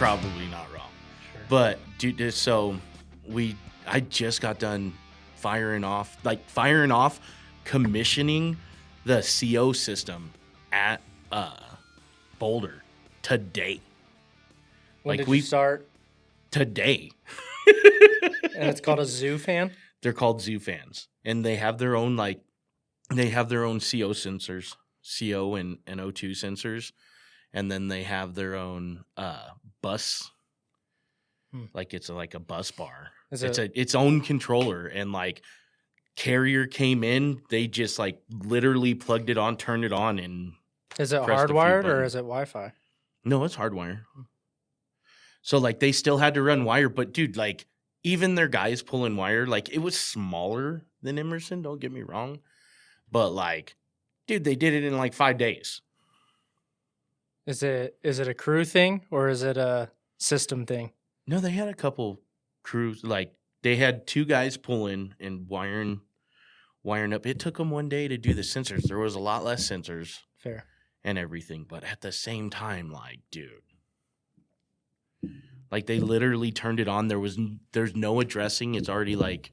probably not wrong. Sure. But dude, so I just got done firing off commissioning the CO system at Boulder today. When did you start? Today. And it's called a zoo fan? They're called zoo fans. And they have their own CO sensors, CO and O2 sensors. And then they have their own bus. Like it's like a bus bar. It's its own controller. And like Carrier came in, they just like literally plugged it on, turned it on, and is it hardwired or is it Wi-Fi? No, it's hardwired. So like they still had to run wire, but dude, like even their guys pulling wire, like it was smaller than Emerson, don't get me wrong. But like, dude, they did it in like 5 days. Is it a crew thing or is it a system thing? No, they had a couple crews. Like they had 2 guys pulling and wiring up. It took them 1 day to do the sensors. There was a lot less sensors. Fair. And everything. But at the same time, like, dude, like they literally turned it on. There's no addressing. It's already like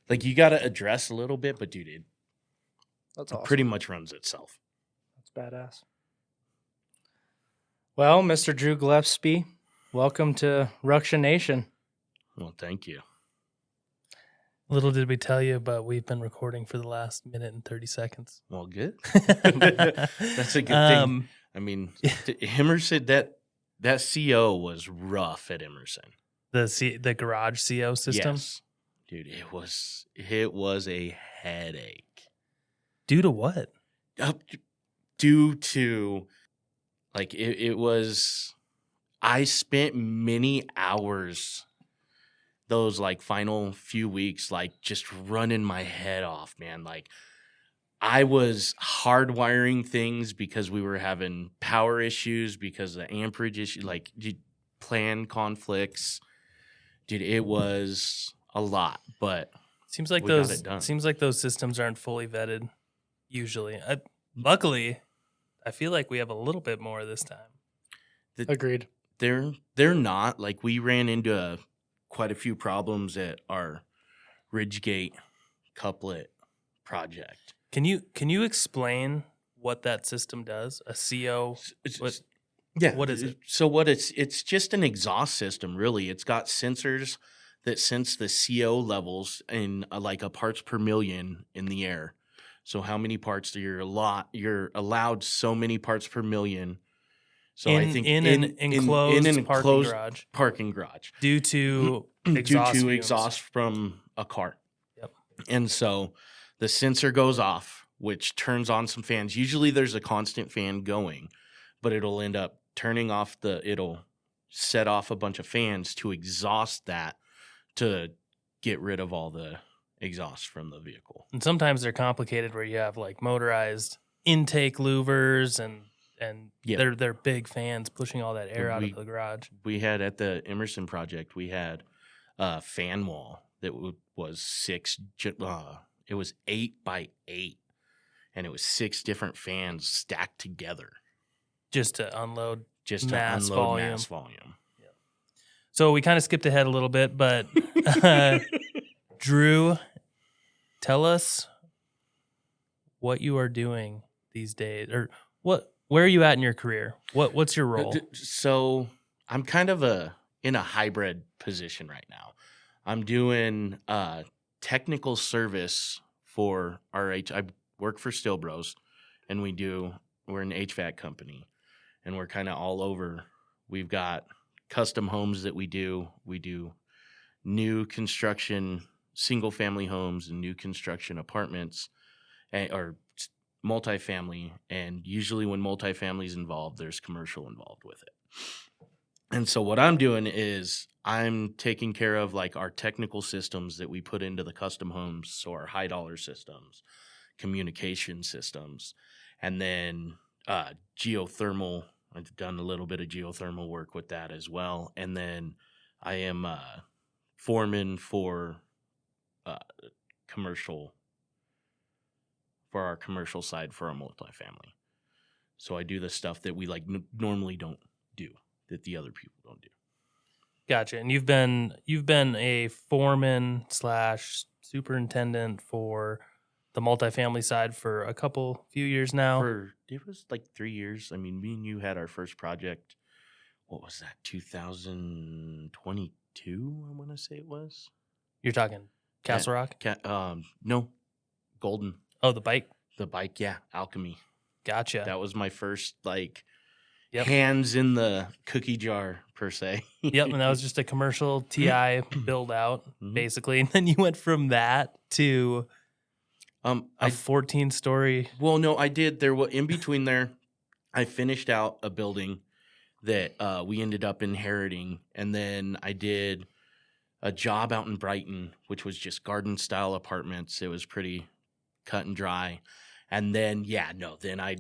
you got to address a little bit, but dude, That's awesome. Pretty much runs itself. That's badass. Well, Mr. Drew Gillespie, welcome to Ruction Nation. Well, thank you. Little did we tell you, but we've been recording for the last minute and 30 seconds. Well, good. That's a good thing. I mean, Emerson, that CO was rough at Emerson. The garage CO system? Yes. Dude, it was a headache. Due to what? Due to, like, it was, I spent many hours those like final few weeks, like just running my head off, man. Like I was hardwiring things because we were having power issues because of the amperage issue, like plan conflicts. Dude, it was a lot, but seems like those systems aren't fully vetted usually. Luckily, I feel like we have a little bit more this time. Agreed. They're not. Like we ran into quite a few problems at our Ridgegate couplet project. Can you explain what that system does? A CO? What is it? So it's just an exhaust system, really. It's got sensors that sense the CO levels in like a parts per million in the air. So how many parts you're allowed so many parts per million. So I think in an enclosed parking garage due to exhaust from a car. Yep. And so the sensor goes off, which turns on some fans. Usually there's a constant fan going, but it'll end up turning off it'll set off a bunch of fans to exhaust that to get rid of all the exhaust from the vehicle. And sometimes they're complicated where you have like motorized intake louvers and yep. they're big fans pushing all that air out of the garage. We had at the Emerson project, we had a fan wall that was it was 8 by 8, and it was 6 different fans stacked together just to unload mass volume. Yeah. So we kind of skipped ahead a little bit, but Drew, tell us what you are doing these days, or where are you at in your career? What's your role? So I'm kind of in a hybrid position right now. I'm doing technical service for I work for Still Bros, and we're an HVAC company, and we're kind of all over. We've got custom homes that we do. We do new construction, single family homes and new construction apartments, or multifamily, and usually when multifamily is involved, there's commercial involved with it. And so what I'm doing is I'm taking care of like our technical systems that we put into the custom homes, so our high dollar systems, communication systems, and then geothermal. I've done a little bit of geothermal work with that as well. And then I am foreman for commercial, for our commercial side for our multifamily. So I do the stuff that we like normally don't do that the other people don't do. Gotcha. And you've been a foreman / superintendent for the multifamily side for a few years now. It was like 3 years. I mean, me and you had our first project. What was that? 2022, I want to say it was. You're talking Castle Rock? No, Golden. Oh, the bike? The bike, yeah, Alchemy. Gotcha. That was my first Yep. hands in the cookie jar per se. Yep, and that was just a commercial TI build out, basically. And then you went from that to a 14-story. Well, no, I did. There was in between there. I finished out a building that we ended up inheriting, and then I did a job out in Brighton, which was just garden style apartments. It was pretty cut and dry, and then then I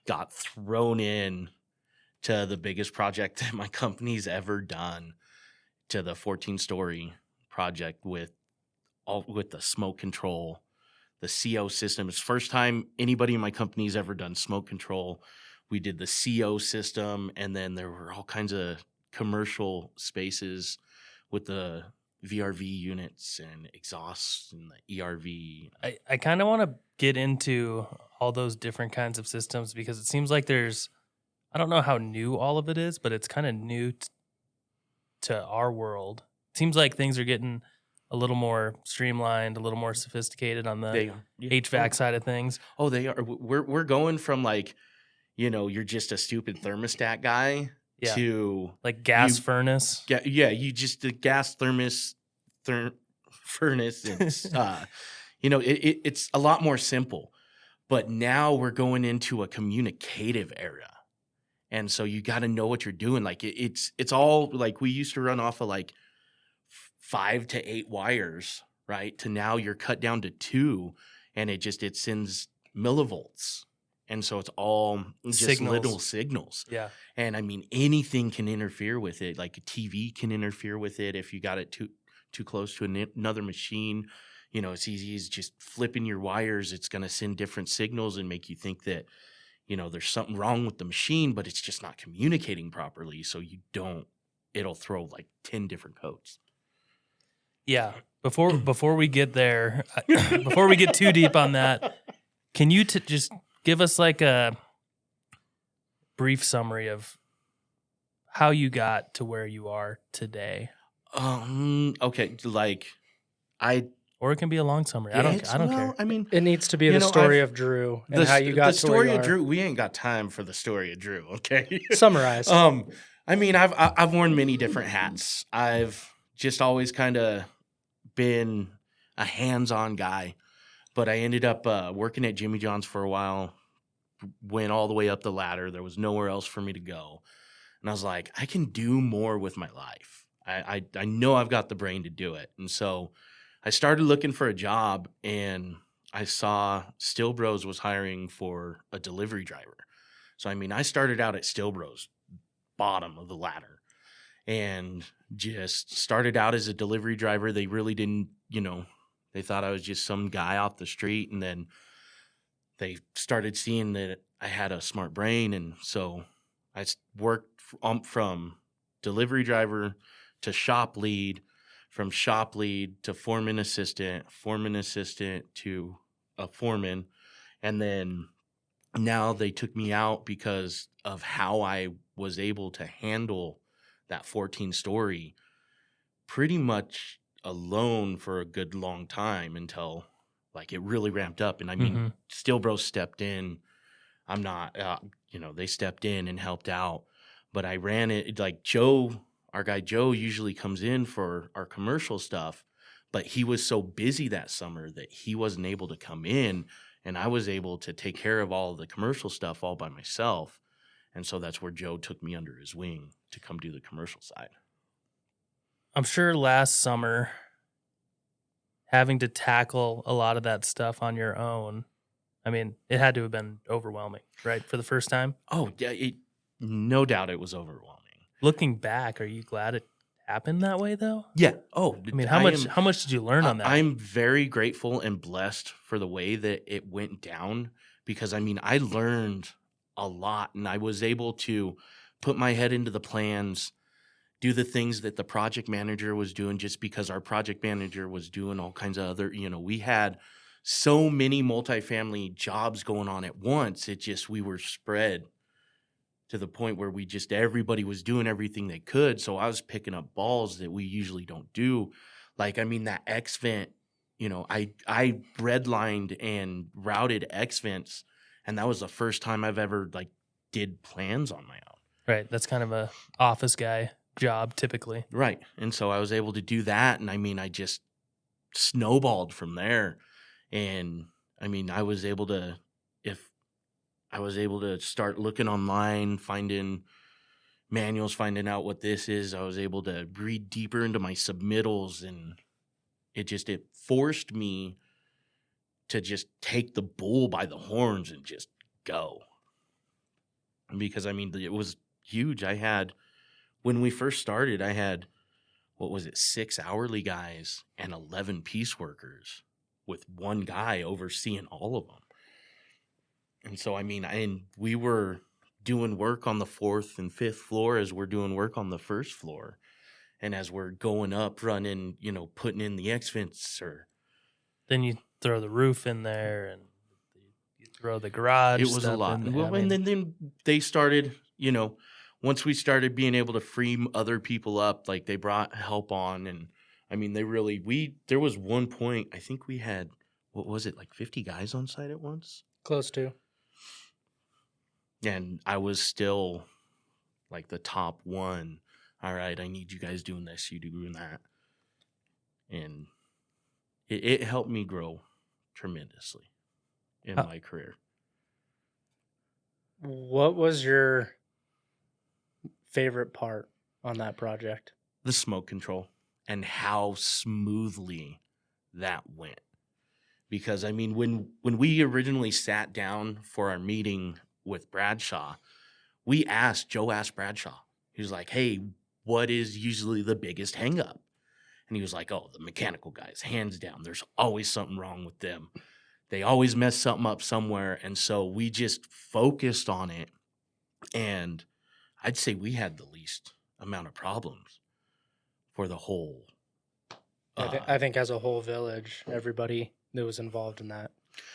got thrown in to the biggest project that my company's ever done, to the 14-story project with the smoke control, the CO system. It's the first time anybody in my company's ever done smoke control. We did the CO system, and then there were all kinds of commercial spaces with the VRV units and exhausts and the ERV. I kind of want to get into all those different kinds of systems because it seems like I don't know how new all of it is, but it's kind of new to our world. It seems like things are getting a little more streamlined, a little more sophisticated on the HVAC side of things. Oh, they are. We're going from you're just a stupid thermostat guy to like gas furnace. You just the gas furnace. It's it's a lot more simple. But now we're going into a communicative era. And so you got to know what you're doing. Like it's all like we used to run off of 5 to 8 wires, right? To now you're cut down to 2, and it sends millivolts. And so it's all just little signals. Yeah. And I mean, anything can interfere with it. Like a TV can interfere with it if you got it too close to another machine. It's easy as just flipping your wires. It's going to send different signals and make you think that there's something wrong with the machine, but it's just not communicating properly. So it'll throw 10 different codes. Yeah. Before we get there, before we get too deep on that, can you just give us a brief summary of how you got to where you are today? Okay. Or it can be a long summary. I don't care. I mean, it needs to be the story of Drew and how you got to where you are. The story of Drew. We ain't got time for the story of Drew. Okay. Summarize. I mean, I've worn many different hats. I've just always kind of been a hands-on guy, but I ended up working at Jimmy John's for a while. Went all the way up the ladder. There was nowhere else for me to go, and I was like, I can do more with my life. I know I've got the brain to do it, and so I started looking for a job, and I saw Still Bros was hiring for a delivery driver. So, I mean, I started out at Still Bros, bottom of the ladder, and just started out as a delivery driver. They really didn't, they thought I was just some guy off the street, and then they started seeing that I had a smart brain, and so I worked from delivery driver to shop lead, from shop lead to foreman assistant to a foreman. And then now they took me out because of how I was able to handle that 14-story pretty much alone for a good long time until it really ramped up. And I mean, Still Bros stepped in. I'm not, they stepped in and helped out, but I ran it Joe. Our guy Joe usually comes in for our commercial stuff, but he was so busy that summer that he wasn't able to come in, and I was able to take care of all of the commercial stuff all by myself. And so that's where Joe took me under his wing to come do the commercial side. I'm sure last summer, having to tackle a lot of that stuff on your own, I mean, it had to have been overwhelming, right, for the first time? Oh, yeah, no doubt it was overwhelming. Looking back, are you glad it happened that way, though? Yeah. Oh, I mean, how much did you learn on that? I'm very grateful and blessed for the way that it went down because, I mean, I learned a lot, and I was able to put my head into the plans, do the things that the project manager was doing, just because our project manager was doing all kinds of other, we had so many multifamily jobs going on at once. We were spread to the point where everybody was doing everything they could. So I was picking up balls that we usually don't do. Like, that X vent, I redlined and routed X vents, and that was the first time I've ever did plans on my own. Right. That's kind of a office guy job typically. Right. And so I was able to do that. And I just snowballed from there. And I was able to start looking online, finding manuals, finding out what this is. I was able to read deeper into my submittals, and it forced me to just take the bull by the horns and just go. Because it was huge. When we first started, I had, 6 hourly guys and 11 piece workers, with one guy overseeing all of them. And so, and we were doing work on the 4th and 5th floor as we're doing work on the 1st floor. And as we're going up, running, putting in the X vents, or then you throw the roof in there and you throw the garage. It was a lot. And then they started, once we started being able to free other people up, they brought help on. And there was one point, I think we had, 50 guys on site at once? Close to. And I was still the top one. All right, I need you guys doing this, you doing that. And it helped me grow tremendously in my career. What was your favorite part on that project? The smoke control and how smoothly that went. Because when we originally sat down for our meeting with Bradshaw, Joe asked Bradshaw, he was like, hey, what is usually the biggest hang up? And he was like, oh, the mechanical guys, hands down. There's always something wrong with them. They always mess something up somewhere. And so we just focused on it. And I'd say we had the least amount of problems for the whole. I think as a whole village, everybody that was involved in that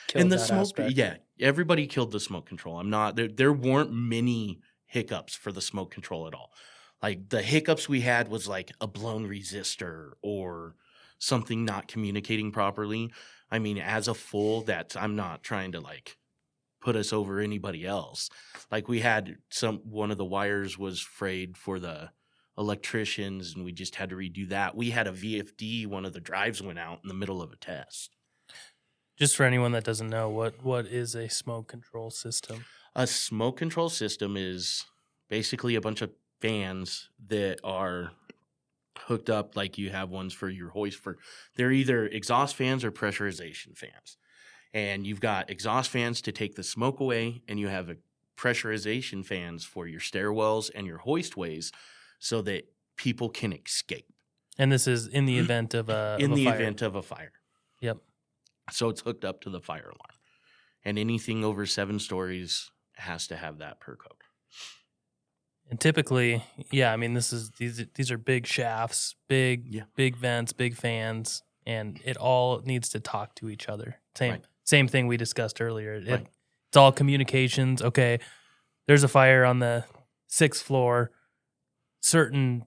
killed the smoke aspect. Yeah, everybody killed the smoke control. There weren't many hiccups for the smoke control at all. The hiccups we had was a blown resistor or something not communicating properly. As a full, I'm not trying to put us over anybody else. We had one of the wires was frayed for the electricians, and we just had to redo that. We had a VFD, one of the drives went out in the middle of a test. Just for anyone that doesn't know, what is a smoke control system? A smoke control system is basically a bunch of fans that are hooked up, you have ones for your hoist. They're either exhaust fans or pressurization fans. And you've got exhaust fans to take the smoke away, and you have pressurization fans for your stairwells and your hoistways so that people can escape. And this is in the event of a event of a fire. Yep. So it's hooked up to the fire alarm. And anything over 7 stories has to have that per code. And typically, these are big shafts, big vents, big fans, and it all needs to talk to each other. Same thing we discussed earlier. It's all communications. Okay, there's a fire on the 6th floor. Certain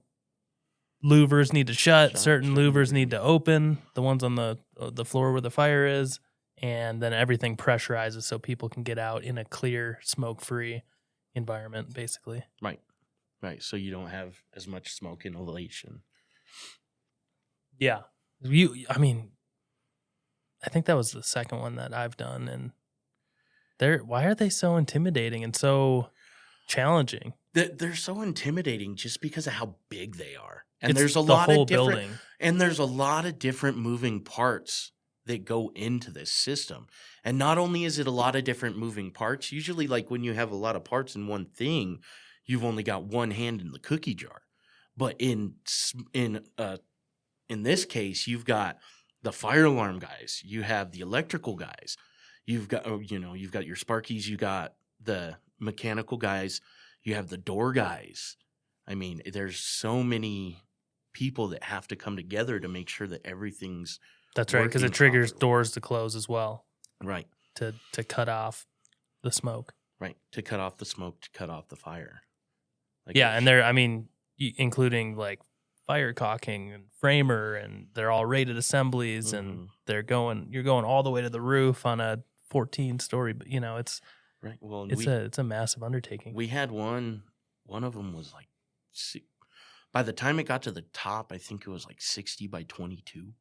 louvers need to shut. Certain louvers need to open. The ones on the floor where the fire is, and then everything pressurizes so people can get out in a clear, smoke-free environment, basically. Right. So you don't have as much smoke inhalation. Yeah. I think that was the second one that I've done, and why are they so intimidating and so challenging? They're so intimidating just because of how big they are. And It's there's a the lot whole of different building. And there's a lot of different moving parts that go into this system. And not only is it a lot of different moving parts, usually when you have a lot of parts in one thing, you've only got one hand in the cookie jar. But in this case, you've got the fire alarm guys, you have the electrical guys, you've got your Sparkies, you got the mechanical guys, You have the door guys. I mean, there's so many people that have to come together to make sure that everything's That's right, because it working triggers properly. doors to close as well Right, to cut off the smoke. right. To cut off the smoke, to cut off the fire. Like Yeah, and they're, I mean, including like fire caulking and framer, and they're all rated assemblies, and you're going all the way to the roof on a 14-story. You know, it's right. Well, and it's a massive undertaking. we had one of them was like, by the time it got to the top, I think it was like 60 by 22,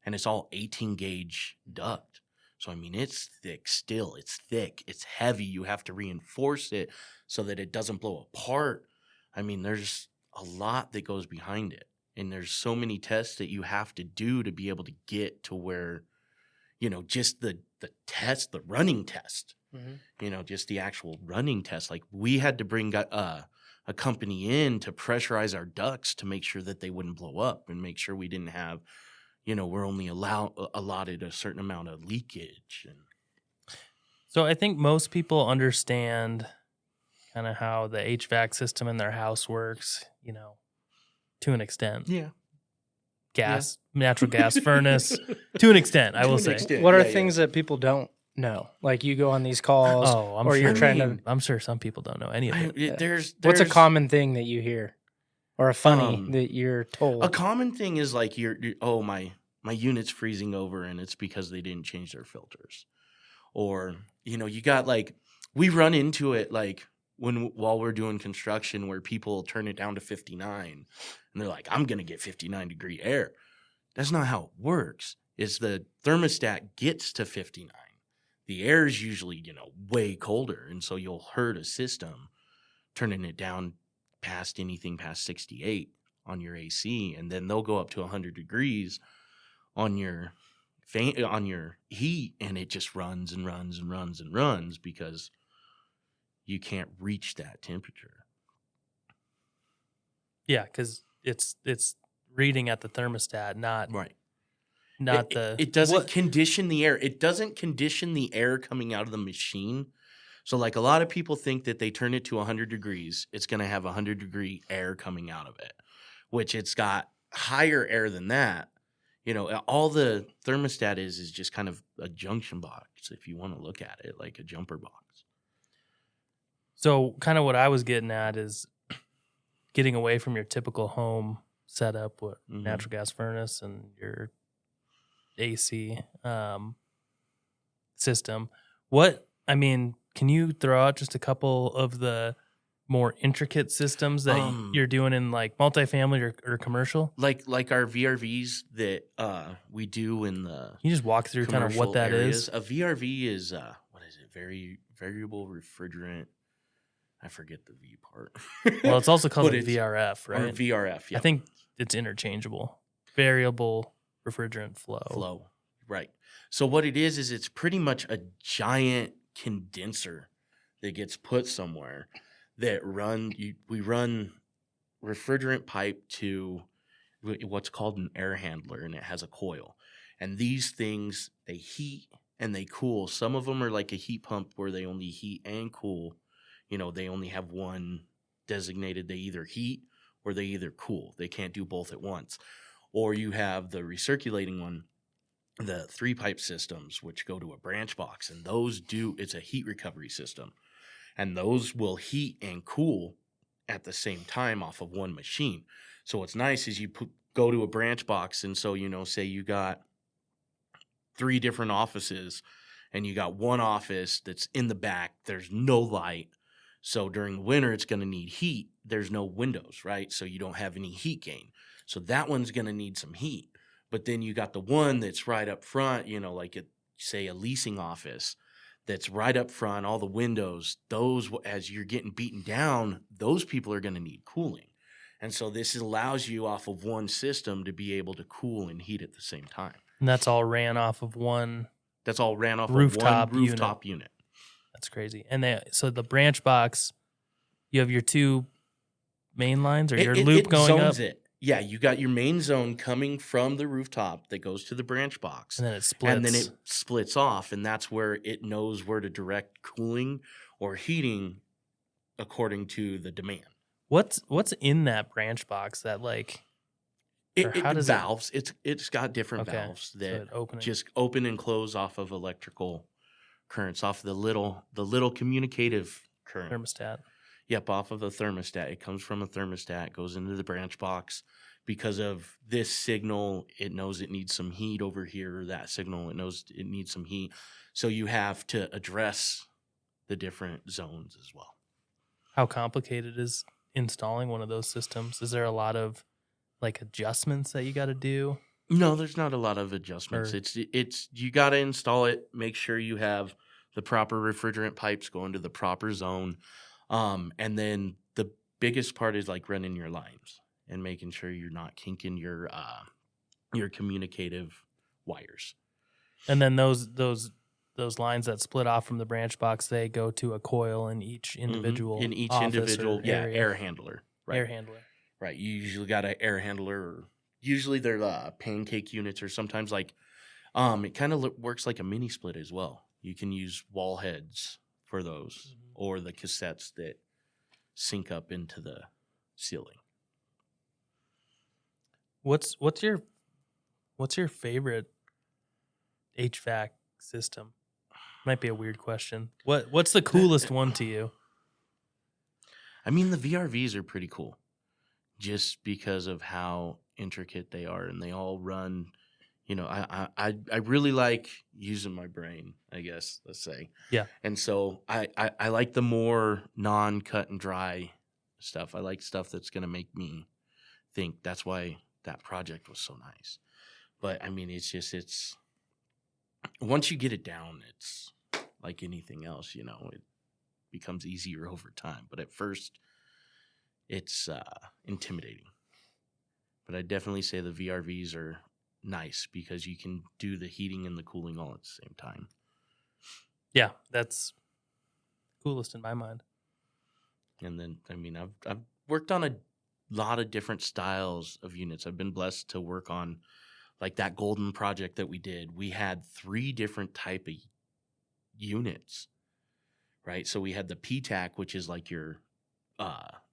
and it's all 18 gauge duct. So, I mean, it's thick still. It's thick. It's heavy. You have to reinforce it so that it doesn't blow apart. I mean, there's a lot that goes behind it. And there's so many tests that you have to do to be able to get to where, just the test, the running test, just the actual running test. Like, we had to bring a company in to pressurize our ducts to make sure that they wouldn't blow up and make sure we didn't have, we're only allotted a certain amount of leakage. And So I think most people understand kind of how the HVAC system in their house works, to an extent. yeah. Natural gas furnace, to an extent, I will say. What are things that people don't know? Like you go on these calls, I'm or sure. you're trying to. I'm sure some people don't know any of it. There's What's a common thing that you hear, or a funny that you're told? A common thing is like my unit's freezing over and it's because they didn't change their filters, or you got like, we run into it like while we're doing construction where people turn it down to 59 and they're like, I'm gonna get 59-degree air. That's not how it works. It's the thermostat gets to 59. The air is usually way colder, and so you'll hurt a system turning it down past 68 on your AC, and then they'll go up to 100 degrees on your heat, and it just runs and runs and runs and runs because you can't reach that temperature. Yeah, because it's reading at the thermostat, not Right. the. It doesn't condition the air. It doesn't condition the air coming out of the machine. So, like, a lot of people think that they turn it to 100 degrees, it's going to have 100-degree air coming out of it, which it's got higher air than that. All the thermostat is just kind of a junction box, if you want to look at it, like a jumper box. So, kind of what I was getting at is getting away from your typical home setup with natural gas furnace and your AC system. Can you throw out just a couple of the more intricate systems that you're doing in like multifamily or commercial? Like our VRVs that we do in the. Can you just walk through kind of what that is? A VRV is what is it? Variable refrigerant. I forget the V part. Well, it's also called a VRF, right? Or VRF, yeah. I think it's interchangeable. Variable refrigerant flow. Right. So what it is it's pretty much a giant condenser that gets put somewhere that we run refrigerant pipe to what's called an air handler, and it has a coil. And these things, they heat and they cool. Some of them are like a heat pump where they only heat and cool. They only have one designated. They either heat or they either cool. They can't do both at once. Or you have the recirculating one, the 3-pipe systems, which go to a branch box, and it's a heat recovery system. And those will heat and cool at the same time off of one machine. So what's nice is you go to a branch box, and so, say you got 3 different offices, and you got one office that's in the back. There's no light. So during the winter, it's going to need heat. There's no windows, right? So you don't have any heat gain. So that one's going to need some heat. But then you got the one that's right up front, like say a leasing office that's right up front, all the windows, those, as you're getting beaten down, those people are going to need cooling. And so this allows you off of one system to be able to cool and heat at the same time. And that's all ran off of one. That's all ran off rooftop of one rooftop unit. That's crazy. And so the branch box, you have your 2 main lines or your loop going up. Yeah, you got your main zone coming from the rooftop that goes to the branch box. And then it splits. And then it splits off, and that's where it knows where to direct cooling or heating according to the demand. What's in that branch box that like Or how does it- valves. It's got different Okay, valves so that it open and- just open and close off of electrical currents, off the little communicative current. thermostat? Yep, off of the thermostat. It comes from a thermostat, goes into the branch box. Because of this signal, it knows it needs some heat over here. That signal, it knows it needs some heat. So you have to address the different zones as well. How complicated is installing one of those systems? Is there a lot of like adjustments that you got to do? No, there's not a lot of adjustments. Or- It's you got to install it. Make sure you have the proper refrigerant pipes going to the proper zone, and then the biggest part is like running your lines and making sure you're not kinking your communicative wires. And then those lines that split off from the branch box, they go to a coil in each individual in each office individual or area. air handler. Right. Air handler. Right. You usually got an air handler, or usually they're pancake units, or sometimes like it kind of works like a mini split as well. You can use wall heads for those, or the cassettes that sync up into the ceiling. What's your favorite HVAC system? Might be a weird question. What's the coolest one to you? I mean, the VRVs are pretty cool, just because of how intricate they are, and they all run. You know, I really like using my brain, I guess, let's say. Yeah. And so I like the more non-cut and dry stuff. I like stuff that's going to make me think. That's why that project was so nice. But I mean, it's once you get it down, it's like anything else, you know, it becomes easier over time. But at first, it's intimidating. But I definitely say the VRVs are nice because you can do the heating and the cooling all at the same time. Yeah, that's coolest in my mind. And then, I mean, I've worked on a lot of different styles of units. I've been blessed to work on, like that golden project that we did. We had 3 different type of units, right? So we had the PTAC, which is like your,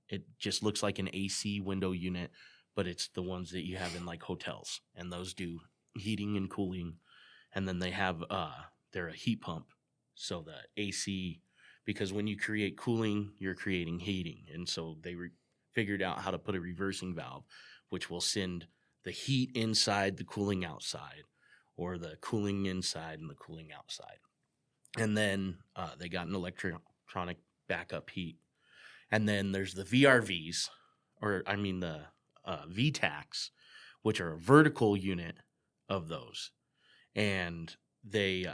it just looks like an AC window unit, but it's the ones that you have in like hotels, and those do heating and cooling. And then they have, they're a heat pump. So the AC, because when you create cooling, you're creating heating. And so they figured out how to put a reversing valve, which will send the heat inside, the cooling outside, or the cooling inside and the cooling outside. And then they got an electronic backup heat. And then there's the VRVs, or I mean the VTACs, which are a vertical unit of those. And they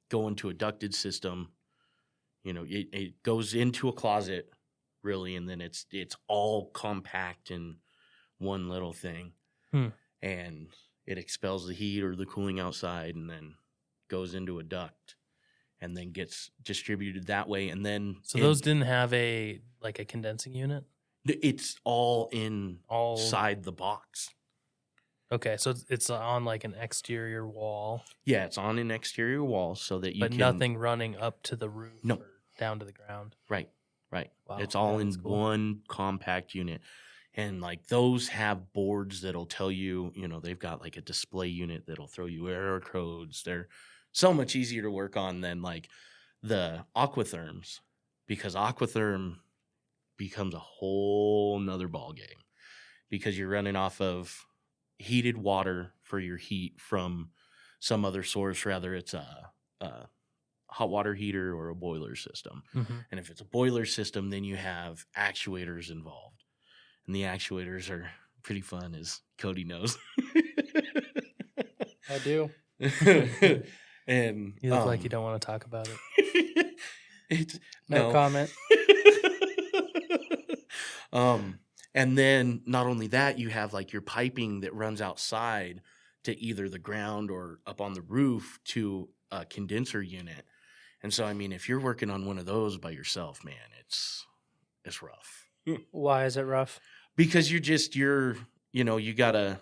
go into a ducted system. You know, it goes into a closet, really, and then it's all compact in one little thing. And it expels the heat or the cooling outside, and then goes into a duct, and then gets distributed that way. And then So those didn't have a condensing unit? it's all inside the box. Okay, so it's on like an exterior wall, Yeah, it's on an exterior wall so that you but can nothing running up to the roof No. or down to the ground. Right. Wow, It's all that in is cool. one compact unit. And like those have boards that'll tell you, you know, they've got like a display unit that'll throw you error codes. They're so much easier to work on than like the aquatherms, because aquatherm becomes a whole nother ball game, because you're running off of heated water for your heat from some other source, rather it's a hot water heater or a boiler system. And if it's a boiler system, then you have actuators involved. And the actuators are pretty fun, as Cody knows. I do. And You look like you don't want to talk about it. It's No comment. And then not only that, you have like your piping that runs outside to either the ground or up on the roof to a condenser unit. And so, I mean, if you're working on one of those by yourself, man, it's rough. Why is it rough? Because you gotta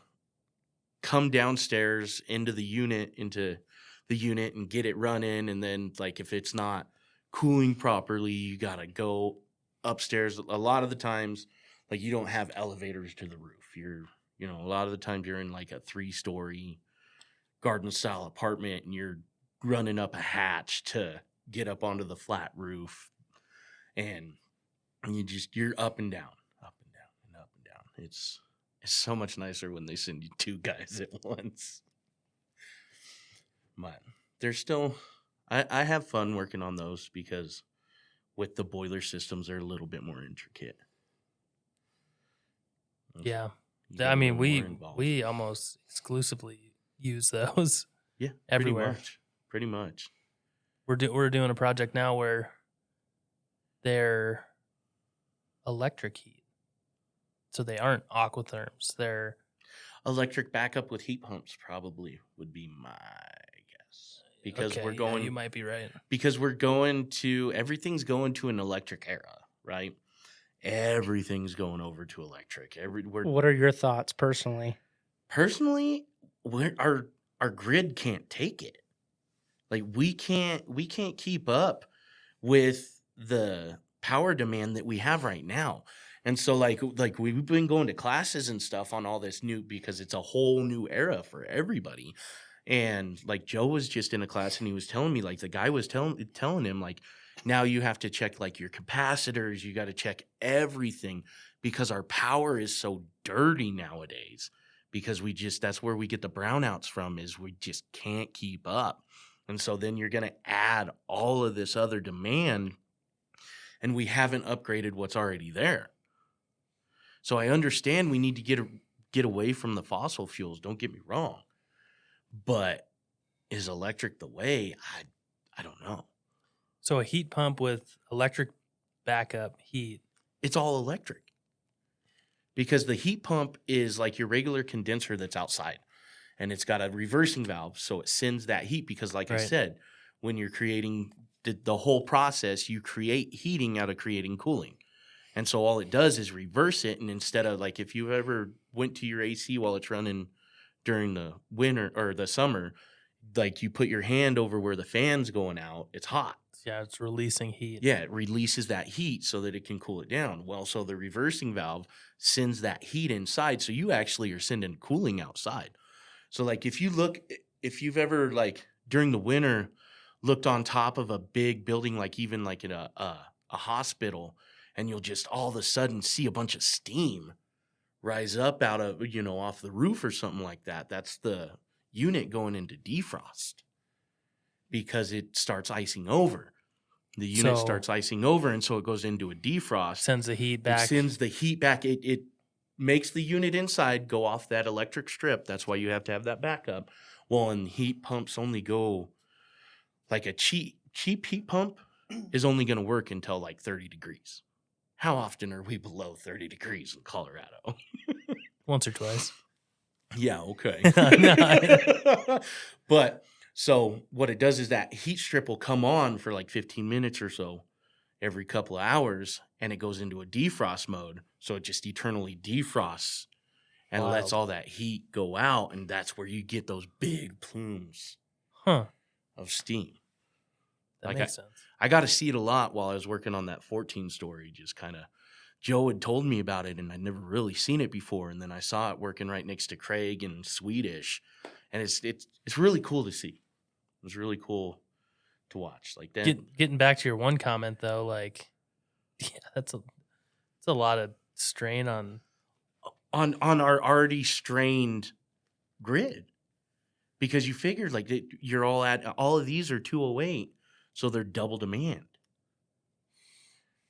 come downstairs into the unit and get it running. And then like, if it's not cooling properly, you gotta go upstairs. A lot of the times, like you don't have elevators to the roof. A lot of the times you're in like a 3-story garden style apartment and you're running up a hatch to get up onto the flat roof, and you're up and down, up and down, and up and down. It's so much nicer when they send you 2 guys at once. But there's still, I have fun working on those because with the boiler systems, they're a little bit more intricate. Yeah. You get I a mean, little more involved. we almost exclusively use those. Yeah, everywhere. Pretty much. We're doing a project now where they're electric heat, so they aren't aquatherms. They're Electric backup with heat pumps probably would be my guess, because okay, we're going. you might be right. Because we're going to, everything's going to an electric era, right? Everything's going over to electric. What are your thoughts personally? Personally, our grid can't take it. Like we can't keep up with the power demand that we have right now. And so like we've been going to classes and stuff on all this new, because it's a whole new era for everybody. And like Joe was just in a class and he was telling me, like the guy was telling him, like, now you have to check like your capacitors, you got to check everything, because our power is so dirty nowadays, because that's where we get the brownouts from, is we just can't keep up. And so then you're going to add all of this other demand, and we haven't upgraded what's already there. So I understand we need to get away from the fossil fuels, don't get me wrong. But is electric the way? I don't know. So a heat pump with electric backup heat. It's all electric. Because the heat pump is like your regular condenser that's outside. And it's got a reversing valve, so it sends that heat. Because like I said, when you're creating the whole process, you create heating out of creating cooling. And so all it does is reverse it. And instead of, like, if you ever went to your AC while it's running during the winter or the summer, like you put your hand over where the fan's going out, it's hot. Yeah, it's releasing heat. Yeah, it releases that heat so that it can cool it down. Well, so the reversing valve sends that heat inside, so you actually are sending cooling outside. So like if you've ever, like during the winter, looked on top of a big building, like even like in a hospital, and you'll just all of a sudden see a bunch of steam rise up out of, off the roof or something like that. That's the unit going into defrost, because it starts icing over. The unit starts icing over, and so it goes into a defrost. Sends the heat back. It sends the heat back. It makes the unit inside go off that electric strip. That's why you have to have that backup. Well, and heat pumps only go, like a cheap heat pump is only going to work until like 30 degrees. How often are we below 30 degrees in Colorado? Once or twice. Yeah, okay. No. But so what it does is that heat strip will come on for like 15 minutes or so every couple of hours, and it goes into a defrost mode. So it just eternally defrosts and lets all that heat go out, and that's where you get those big plumes of steam. That makes sense. I got to see it a lot while I was working on that 14 story. Just kind of, Joe had told me about it, and I'd never really seen it before. And then I saw it working right next to Craig and Swedish, and it's really cool to see. It was really cool to watch. Like that. Getting back to your one comment though, like, yeah, it's a lot of strain on our already strained grid, because you figured like you're all of these are 208. So they're double demand.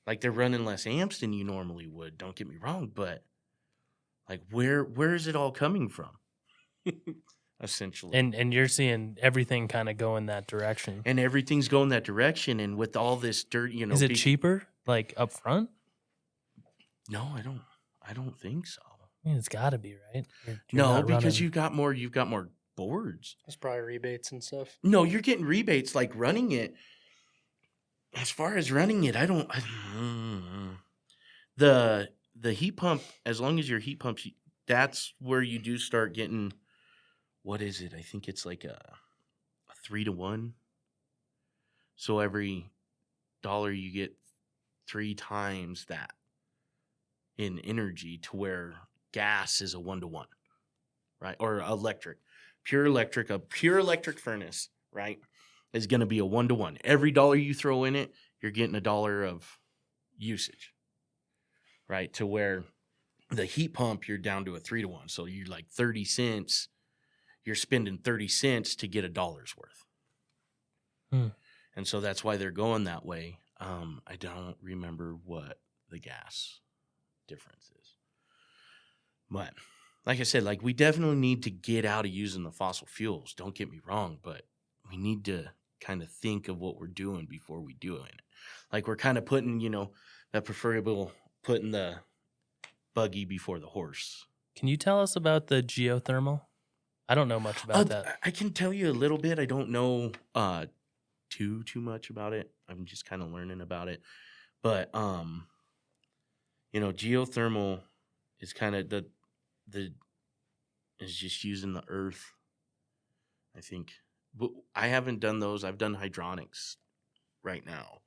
Like they're running less amps than you normally would. Don't get me wrong, but like where is it all coming from? Essentially. and you're seeing everything kind of go in that direction. And everything's going that direction. And with all this dirt, is it cheaper, like up front? No, I don't think so. I mean, it's got to be, right? No, because you've got more boards. There's probably rebates and stuff. No, you're getting rebates like running it. As far as running it, the heat pump, as long as your heat pumps, that's where you do start getting, what is it? I think it's like a 3-to-1. So every $1 you get 3 times that in energy, to where gas is a 1-to-1, right? Or electric. A pure electric furnace, right, is going to be a 1-to-1. Every dollar you throw in it, you're getting a dollar of usage, right? To where the heat pump, you're down to a 3-to-1. So you're like 30 cents. You're spending 30 cents to get a dollar's worth. And so that's why they're going that way. I don't remember what the gas difference is. But like I said, like, we definitely need to get out of using the fossil fuels. Don't get me wrong, but we need to kind of think of what we're doing before we do it. Like, we're kind of putting, that preferable, putting the buggy before the horse. Can you tell us about the geothermal? I don't know much about that. I can tell you a little bit. I don't know too much about it. I'm just kind of learning about it. But geothermal is kind of the is just using the earth, I think. But I haven't done those. I've done hydronics right now.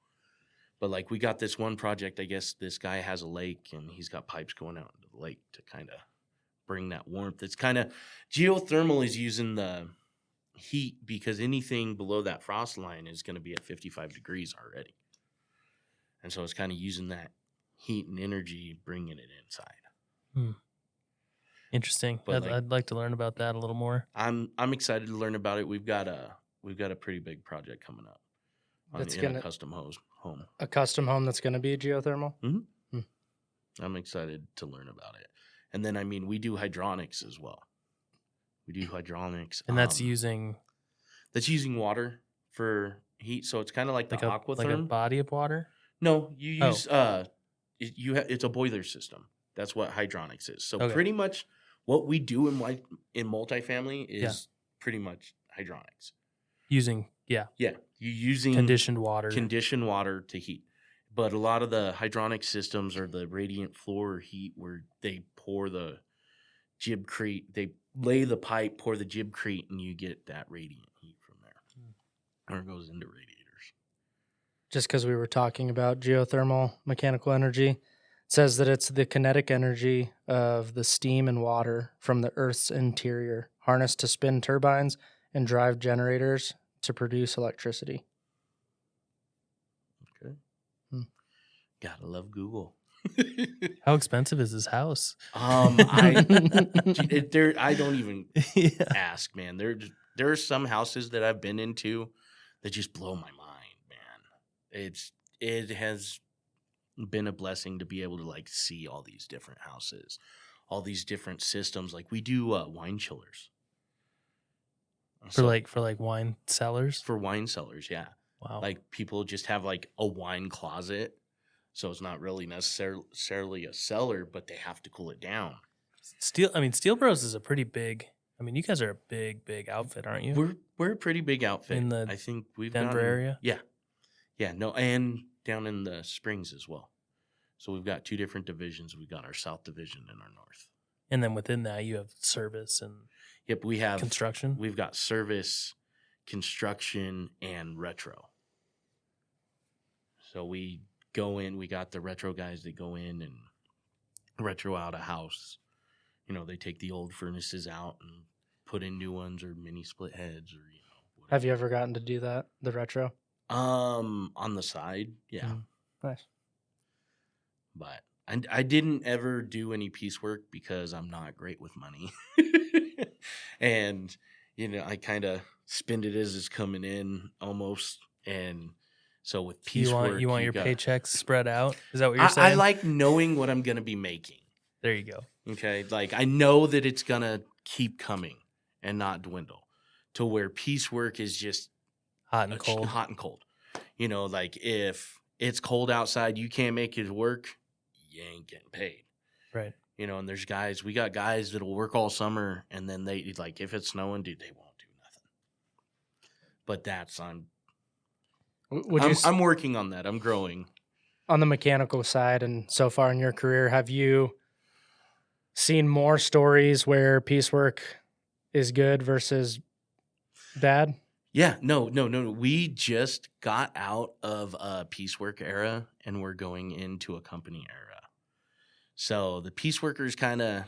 But like, we got this one project, I guess this guy has a lake and he's got pipes going out into the lake to kind of bring that warmth. It's kind of, geothermal is using the heat, because anything below that frost line is going to be at 55 degrees already. And so it's kind of using that heat and energy, bringing it inside. Interesting. I'd like to learn about that a little more. I'm excited to learn about it. We've got a pretty big project coming up. In a custom home. A custom home that's going to be geothermal? Mm-hmm. I'm excited to learn about it. And then, we do hydronics as well. We do hydronics. And that's using water for heat. So it's kind of like the aquatherm. Like a body of water? No, you use it's a boiler system. That's what hydronics is. So pretty much what we do in multifamily is pretty much hydronics. Using you're using conditioned water to heat. But a lot of the hydronic systems are the radiant floor heat, where they pour the gibcrete, they lay the pipe, pour the gibcrete, and you get that radiant heat from there. Or it goes into radiators. Just because we were talking about geothermal mechanical energy, it says that it's the kinetic energy of the steam and water from the Earth's interior, harnessed to spin turbines and drive generators to produce electricity. Okay. Gotta love Google. How expensive is this house? I don't even ask, man. There are some houses that I've been into that just blow my mind, man. It has been a blessing to be able to like see all these different houses, all these different systems. Like, we do wine chillers. For like wine cellars? For wine cellars, yeah. Wow. Like, people just have like a wine closet. So it's not really necessarily a cellar, but they have to cool it down. Steel Bros is a pretty big. You guys are a big outfit, aren't you? We're a pretty big outfit In the I think we've Denver area. Yeah, no, and down in the Springs as well. So we've got 2 different divisions. We've got our South division and our North. And then within that, you have service and we have construction. We've got service, construction, and retro. So we go in, we got the retro guys that go in and retro out a house. They take the old furnaces out and put in new ones, or mini split heads, or whatever. Have you ever gotten to do that, the retro? On the side, yeah. Nice. But I didn't ever do any piecework because I'm not great with money. And I kind of spend it as it's coming in almost. And so with piecework, you want your paychecks spread out? Is that what you're saying? I like knowing what I'm going to be making. There you go. Okay, like, I know that it's going to keep coming and not dwindle, to where piecework is just hot and cold. Like, if it's cold outside, you can't make it work, you ain't getting paid. Right. And we got guys that'll work all summer, and then they, like, if it's snowing, dude, they won't do nothing. But I'm working on that. I'm growing. On the mechanical side, and so far in your career, have you seen more stories where piecework is good versus bad? Yeah, no. We just got out of a piecework era and we're going into a company era. So the pieceworkers kind of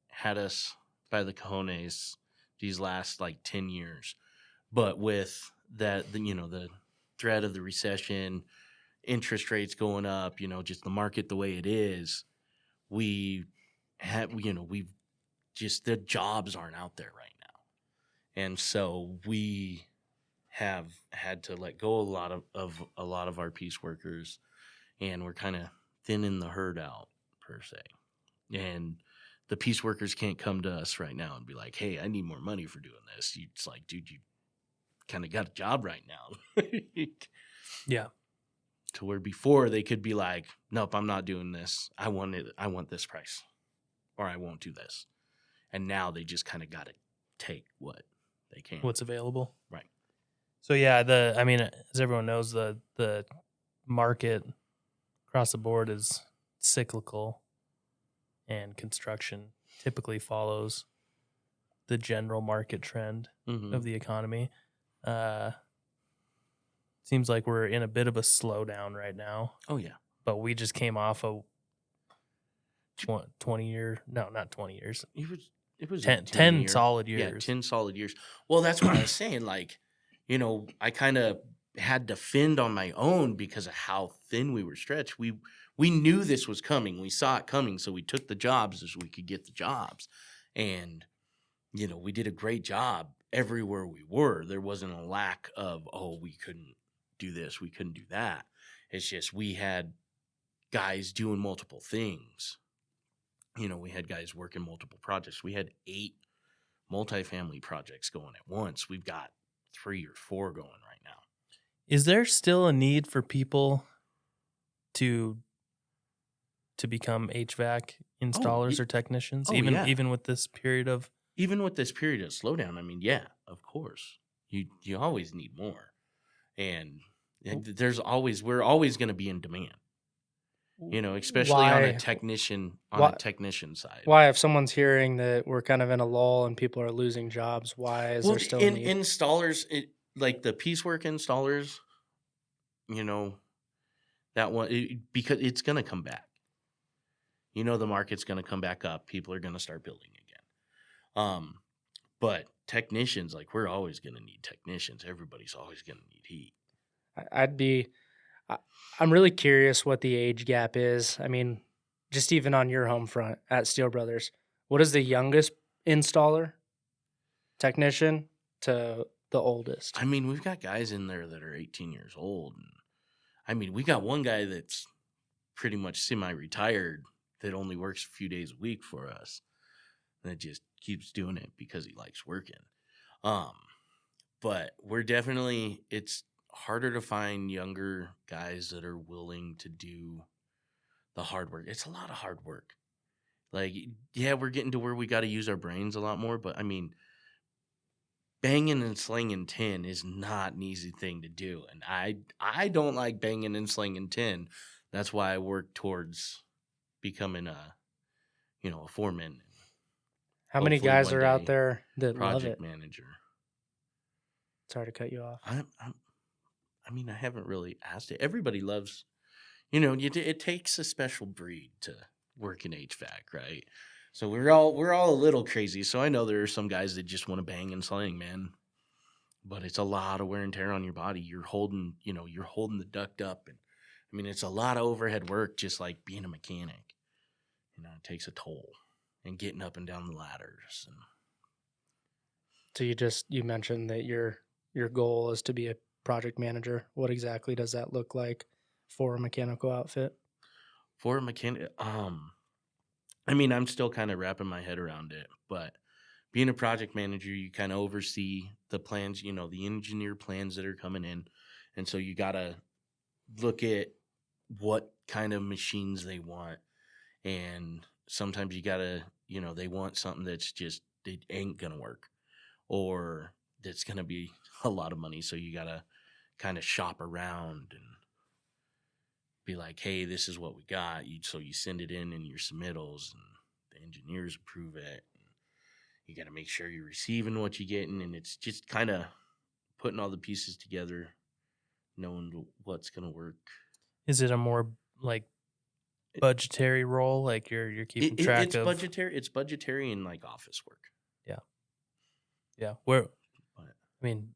had us by the cojones these last like 10 years. But with that, the threat of the recession, interest rates going up, just the market the way it is, we have, we've just, the jobs aren't out there right now. And so we have had to let go of a lot of our piece workers, and we're kind of thinning the herd out per se. And the piece workers can't come to us right now and be like, "Hey, I need more money for doing this." It's like, dude, you kind of got a job right now. Yeah. To where before they could be like, "Nope, I'm not doing this. I want this price, or I won't do this." And now they just kind of got to take what they can. What's available. Right. So yeah, as everyone knows, the market across the board is cyclical, and construction typically follows the general market trend of the economy. Seems like we're in a bit of a slowdown right now. Oh yeah. But we just came off a 20 year, no, not 20 years. It was 10 solid years. Yeah, 10 solid years. Well, that's what I was saying. Like, I kind of had to fend on my own because of how thin we were stretched. We knew this was coming. We saw it coming, so we took the jobs as we could get the jobs. And, we did a great job everywhere we were. There wasn't a lack of, we couldn't do this, we couldn't do that. It's just we had guys doing multiple things. We had guys working multiple projects. We had 8 multifamily projects going at once. We've got 3 or 4 going right now. Is there still a need for people to become HVAC installers or technicians, even with this period of slowdown? I mean, yeah, of course. You always need more, and we're always going to be in demand. Especially on a technician side. Why, if someone's hearing that we're kind of in a lull and people are losing jobs, why is there still a need? Installers, like the piecework installers, that one, because it's going to come back. The market's going to come back up. People are going to start building again. But technicians, like, we're always going to need technicians. Everybody's always going to need heat. I'm really curious what the age gap is. I mean, just even on your home front at Steel Brothers, what is the youngest installer, technician, to the oldest? I mean, we've got guys in there that are 18 years old. And, I mean, we got one guy that's pretty much semi-retired that only works a few days a week for us. That just keeps doing it because he likes working. But we're definitely, it's harder to find younger guys that are willing to do the hard work. It's a lot of hard work. Like, yeah, we're getting to where we got to use our brains a lot more, but I mean, banging and slinging tin is not an easy thing to do. And I don't like banging and slinging tin. That's why I work towards becoming a foreman. How many guys are out there that love it? Project manager. Sorry to cut you off. I mean, I haven't really asked it. Everybody loves, it takes a special breed to work in HVAC, right? So we're all a little crazy. So I know there are some guys that just want to bang and sling, man. But it's a lot of wear and tear on your body. You're holding the duct up, and I mean, it's a lot of overhead work, just like being a mechanic. It takes a toll, and getting up and down the ladders. So you mentioned that your goal is to be a project manager. What exactly does that look like for a mechanical outfit? For a mechanic, I mean, I'm still kind of wrapping my head around it, but being a project manager, you kind of oversee the plans, the engineer plans that are coming in. And so you got to look at what kind of machines they want. And sometimes you got to, they want something that's just, it ain't going to work, or that's going to be a lot of money. So you got to kind of shop around and be like, hey, this is what we got. So you send it in your submittals, and the engineers approve it. And you got to make sure you're receiving what you're getting. And it's just kind of putting all the pieces together, knowing what's gonna work. Is it a more like budgetary role? Like you're keeping track It's of budgetary. It's budgetary and like office work. Yeah. Where But, I mean,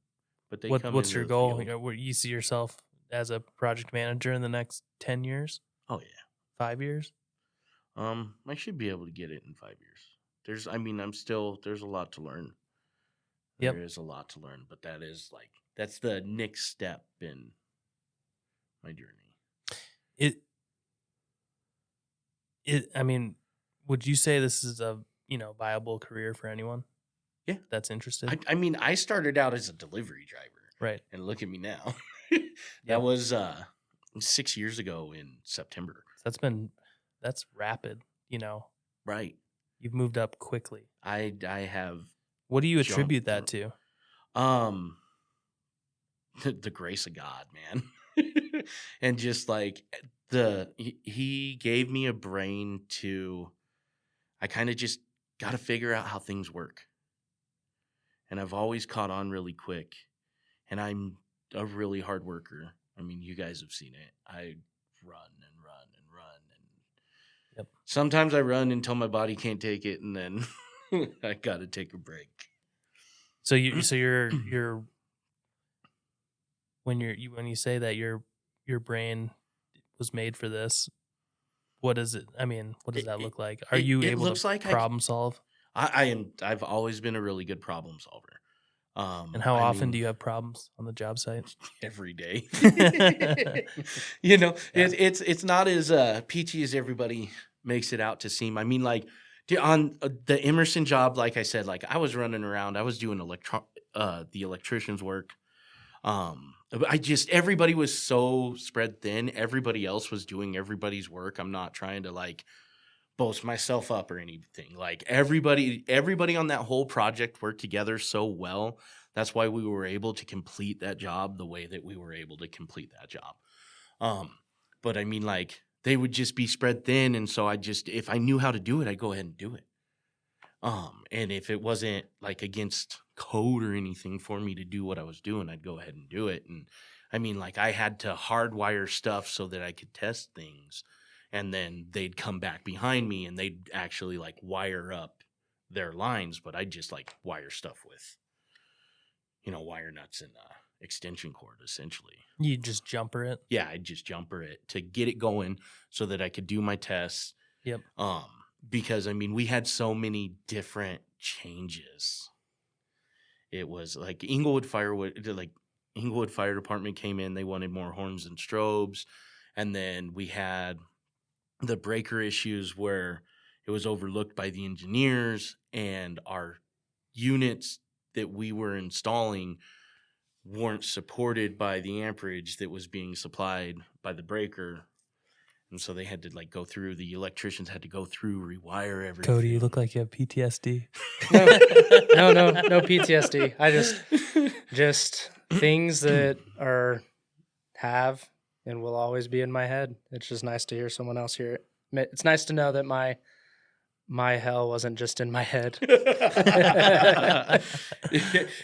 but they come what's into your the goal? field. Where you see yourself as a project manager in the next 10 years, Oh yeah. 5 years? I should be able to get it in 5 years. There's a lot to learn. Yep. There is a lot to learn, but that's the next step in my journey. I mean, would you say this is a, viable career for anyone? Yeah. That's interested? I mean, I started out as a delivery driver, Right. and look at me now. Yep. That was 6 years ago in September. That's rapid, Right. You've moved up quickly. I have What do you jumped attribute that through- to? the grace of God, man. And just like he gave me a brain I kind of just got to figure out how things work. And I've always caught on really quick, and I'm a really hard worker. I mean, you guys have seen it. I run and run and run, and Yep. Sometimes I run until my body can't take it, and then I got to take a break. So you're when you say that your brain was made for this, what is it? I mean, what does that look like? Are you it able looks to like problem solve? I've always been a really good problem solver. And how often do you have problems on the job site? Every day. Yeah. It's not as peachy as everybody makes it out to seem. I mean, like on the Emerson job, like I said, like I was running around, I was doing the electrician's work. Everybody was so spread thin. Everybody else was doing everybody's work. I'm not trying to like boast myself up or anything. Like everybody on that whole project worked together so well. That's why we were able to complete that job the way that we were able to complete that job. But I mean, like they would just be spread thin, and so if I knew how to do it, I'd go ahead and do it. And if it wasn't like against code or anything for me to do what I was doing, I'd go ahead and do it. And I mean, like I had to hardwire stuff so that I could test things, and then they'd come back behind me and they'd actually like wire up their lines, but I'd just like wire stuff with, wire nuts and extension cord essentially. You just jumper it? Yeah, I'd just jumper it to get it going so that I could do my tests. Yep. Because I mean, we had so many different changes. It was like Inglewood Fire Department came in. They wanted more horns and strobes. And then we had the breaker issues where it was overlooked by the engineers, and our units that we were installing weren't supported by the amperage that was being supplied by the breaker. And so they had to like the electricians had to go through, rewire everything. Cody, you look like you have PTSD. No PTSD. I just things that have and will always be in my head. It's just nice to hear someone else hear it. It's nice to know that my hell wasn't just in my head.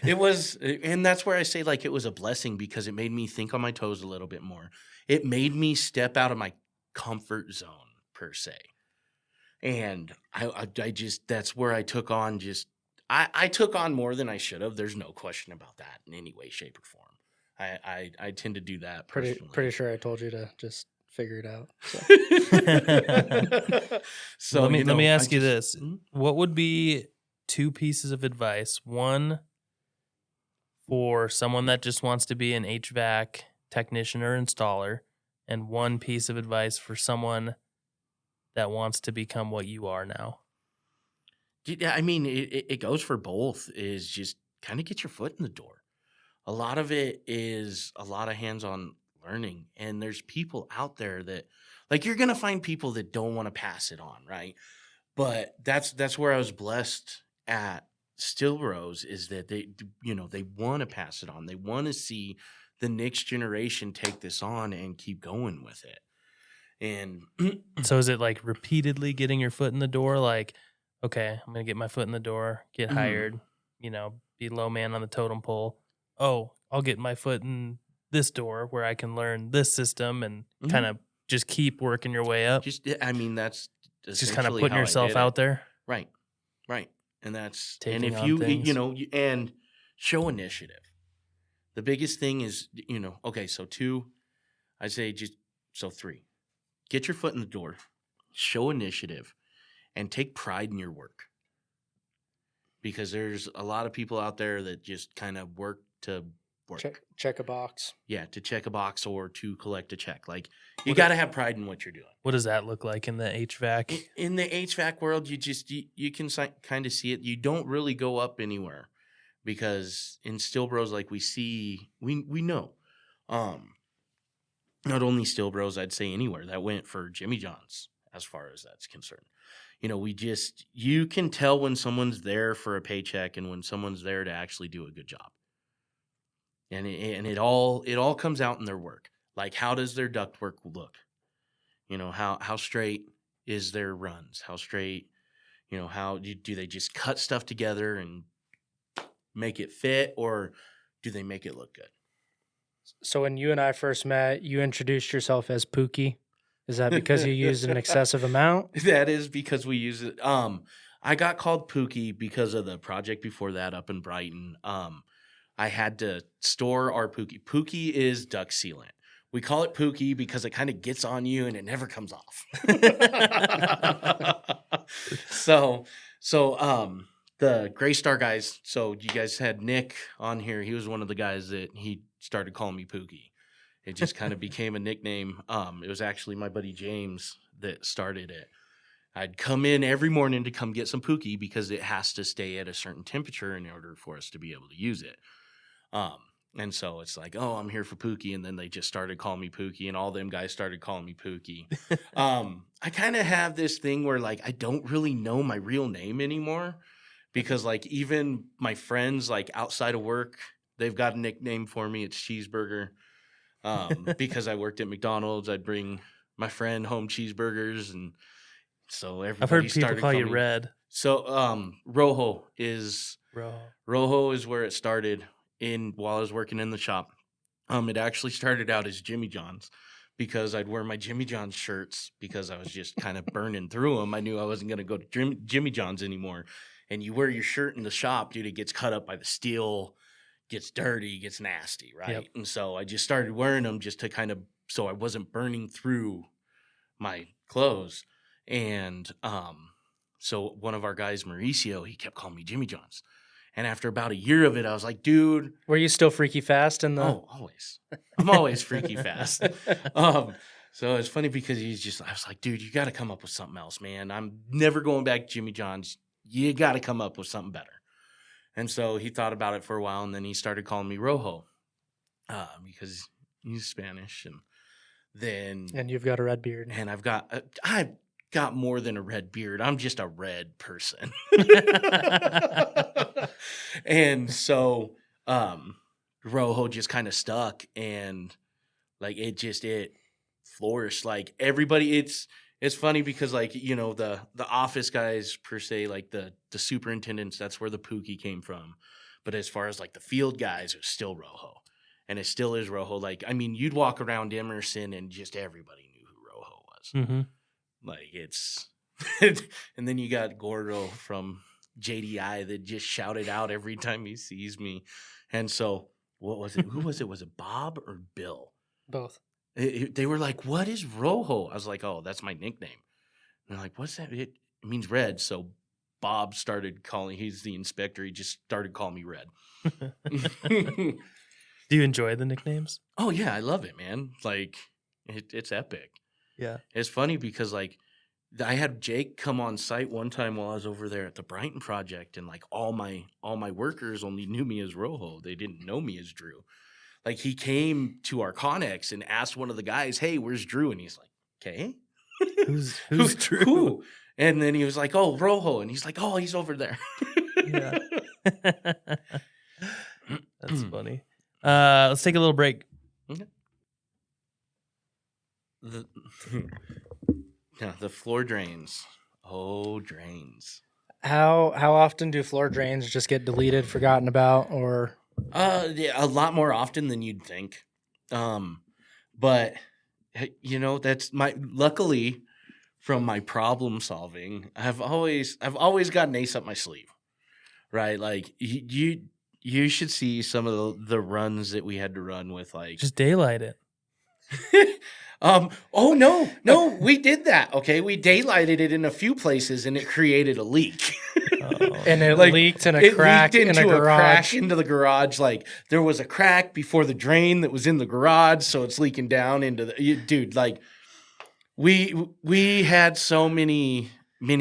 It was, and that's where I say like it was a blessing because it made me think on my toes a little bit more. It made me step out of my comfort zone per se. And I just, that's where I took on I took on more than I should have. There's no question about that in any way, shape, or form. I tend to do that personally. Pretty sure I told you to just figure it out. So let me ask you this. What would be 2 pieces of advice? One for someone that just wants to be an HVAC technician or installer, and one piece of advice for someone that wants to become what you are now. Yeah, I mean, it goes for both. Is just kind of get your foot in the door. A lot of it is a lot of hands-on learning, and there's people out there that, like, you're gonna find people that don't want to pass it on, right? But that's where I was blessed at Stillbros, is that they want to pass it on. They want to see the next generation take this on and keep going with it. And so is it like repeatedly getting your foot in the door? Like, okay, I'm going to get my foot in the door, get hired, be low man on the totem pole. oh, I'll get my foot in this door where I can learn this system and Mhm. kind of just keep working your way up. Just, I mean, that's Just kind of essentially putting how I yourself did out it. there, Right. And that's, and taking if on you things. know, and show initiative. The biggest thing is, okay, so 2, I say just, so 3, get your foot in the door, show initiative, and take pride in your work. Because there's a lot of people out there that just kind of work to work. Check a box. Yeah, to check a box or to collect a check. Like, you What got to have pride in what you're doing. What does that look like in the HVAC? In the HVAC world, you can kind of see it. You don't really go up anywhere because in Steel Bros, like we know. Not only Steel Bros, I'd say anywhere that went for Jimmy John's as far as that's concerned. You can tell when someone's there for a paycheck and when someone's there to actually do a good job. And it all comes out in their work. Like, how does their ductwork look? How straight is their runs? How straight, how do they just cut stuff together and make it fit, or do they make it look good? So when you and I first met, you introduced yourself as Pookie. Is that because you used an excessive amount? That is because we use it. I got called Pookie because of the project before that up in Brighton. I had to store our Pookie. Pookie is duct sealant. We call it Pookie because it kind of gets on you and it never comes off. So the Gray Star guys. So you guys had Nick on here. He was one of the guys that he started calling me Pookie. It just kind of became a nickname. It was actually my buddy James that started it. I'd come in every morning to come get some Pookie because it has to stay at a certain temperature in order for us to be able to use it. And so it's like, oh, I'm here for Pookie. And then they just started calling me Pookie, and all them guys started calling me Pookie. I kind of have this thing where, like, I don't really know my real name anymore because, like, even my friends, like, outside of work, they've got a nickname for me. It's Cheeseburger. Because I worked at McDonald's, I'd bring my friend home cheeseburgers, and so everybody I've heard people started call you calling me. Red. So Rojo is where it started while I was working in the shop. It actually started out as Jimmy John's because I'd wear my Jimmy John's shirts because I was just kind of burning through them. I knew I wasn't going to go to Jimmy John's anymore. And you wear your shirt in the shop, dude, it gets cut up by the steel, gets dirty, gets nasty, right? Yep. And so I just started wearing them just to kind of, so I wasn't burning through my clothes. And so one of our guys, Mauricio, he kept calling me Jimmy John's. And after about a year of it, I was like, dude. Were you still freaky fast in the? Oh, always. I'm always freaky fast. So it's funny because I was like, dude, you got to come up with something else, man. I'm never going back to Jimmy John's. You got to come up with something better. And so he thought about it for a while, and then he started calling me Rojo because he's Spanish. And you've got a red beard. And I've got more than a red beard. I'm just a red person. And so Rojo just kind of stuck, and like it flourished. Like everybody, it's funny because, like, the office guys per se, like the superintendents, that's where the Pookie came from. But as far as like the field guys, it's still Rojo. And it still is Rojo. Like, I mean, you'd walk around Emerson and just everybody knew who Rojo was. Mm-hmm. Like, it's and then you got Gordo from JDI that just shouted out every time he sees me. And so what was it? Who was it? Was it Bob or Bill? Both. They were like, what is Rojo? I was like, oh, that's my nickname. And they're like, what's that? It means red. So Bob started calling, he's the inspector. He just started calling me Red. Do you enjoy the nicknames? Oh, yeah, I love it, man. Like, it's epic. Yeah. It's funny because, like, I had Jake come on site one time while I was over there at the Brighton project, and like all my workers only knew me as Rojo. They didn't know me as Drew. Like, he came to our Connex and asked one of the guys, "Hey, where's Drew?" And he's like, "Okay, who's Drew?" Who? And then he was like, "Oh, Rojo," and he's like, "Oh, he's over there." Yeah. That's funny. Let's take a little break. Okay. The floor drains. Oh, drains. How often do floor drains just get deleted, forgotten about, or Yeah, a lot more often than you'd think. But that's luckily from my problem solving, I've always got an ace up my sleeve, right? Like you should see some of the runs that we had to run with, like Just daylight it. oh no, we did that. Okay, we daylighted it in a few places and it created a leak. And it Like, leaked in a it crack leaked in a into a crack garage. into the garage. Like there was a crack before the drain that was in the garage, so it's leaking down into dude. Like we had so many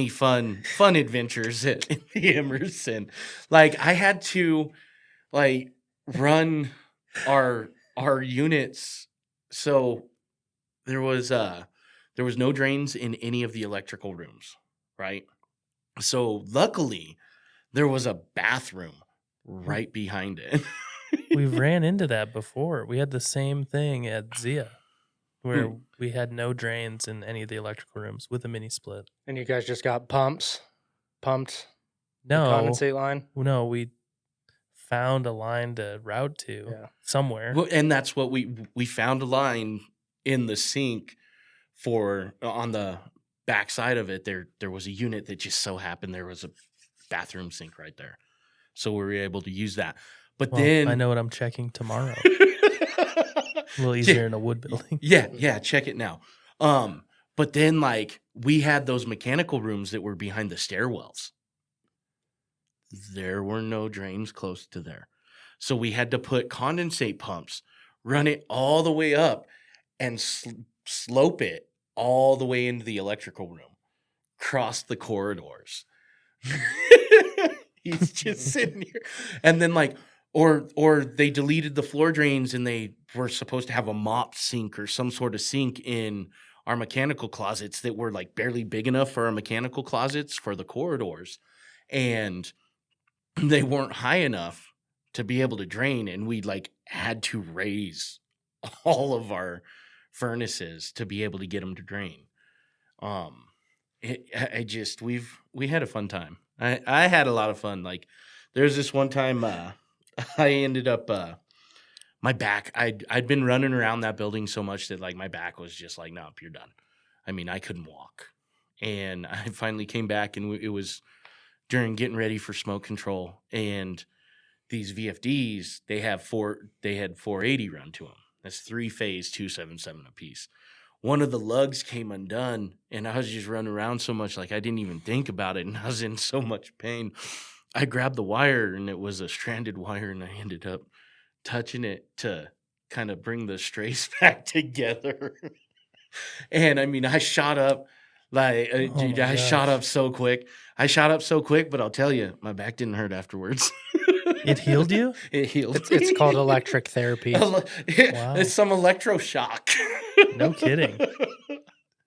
fun adventures at the Emerson. Like I had to like run our units. So there was no drains in any of the electrical rooms, right? So luckily there was a bathroom right behind it. We've ran into that before. We had the same thing at Zia, where we had no drains in any of the electrical rooms with a mini split. And you guys just got pumped the No, condensate line. no, we found a line to route to somewhere. Well, and that's what we found a line in the sink for on the back side of it. There was a unit that just so happened there was a bathroom sink right there, so we were able to use that. But then I know what I'm checking tomorrow. A little easier in a wood building. Yeah, check it now. But then like we had those mechanical rooms that were behind the stairwells. There were no drains close to there. So we had to put condensate pumps, run it all the way up and slope it all the way into the electrical room, cross the corridors. He's just sitting here. And then like, or they deleted the floor drains and they were supposed to have a mop sink or some sort of sink in our mechanical closets that were like barely big enough for our mechanical closets for the corridors. And they weren't high enough to be able to drain. And we like had to raise all of our furnaces to be able to get them to drain. We had a fun time. I had a lot of fun. Like there's this one time, I ended up, my back, I'd been running around that building so much that like my back was just like, nope, you're done. I mean, I couldn't walk. And I finally came back and it was during getting ready for smoke control, and these VFDs, they had 480 run to them. That's 3-phase 277 a piece. One of the lugs came undone, and I was just running around so much, like I didn't even think about it, and I was in so much pain. I grabbed the wire, and it was a stranded wire, and I ended up touching it to kind of bring the strays back together. And I mean, I shot up like, dude, I shot up so quick. But I'll tell you, my back didn't hurt afterwards. It healed you? It healed. It's called electric therapy. Wow. It's some electroshock. No kidding.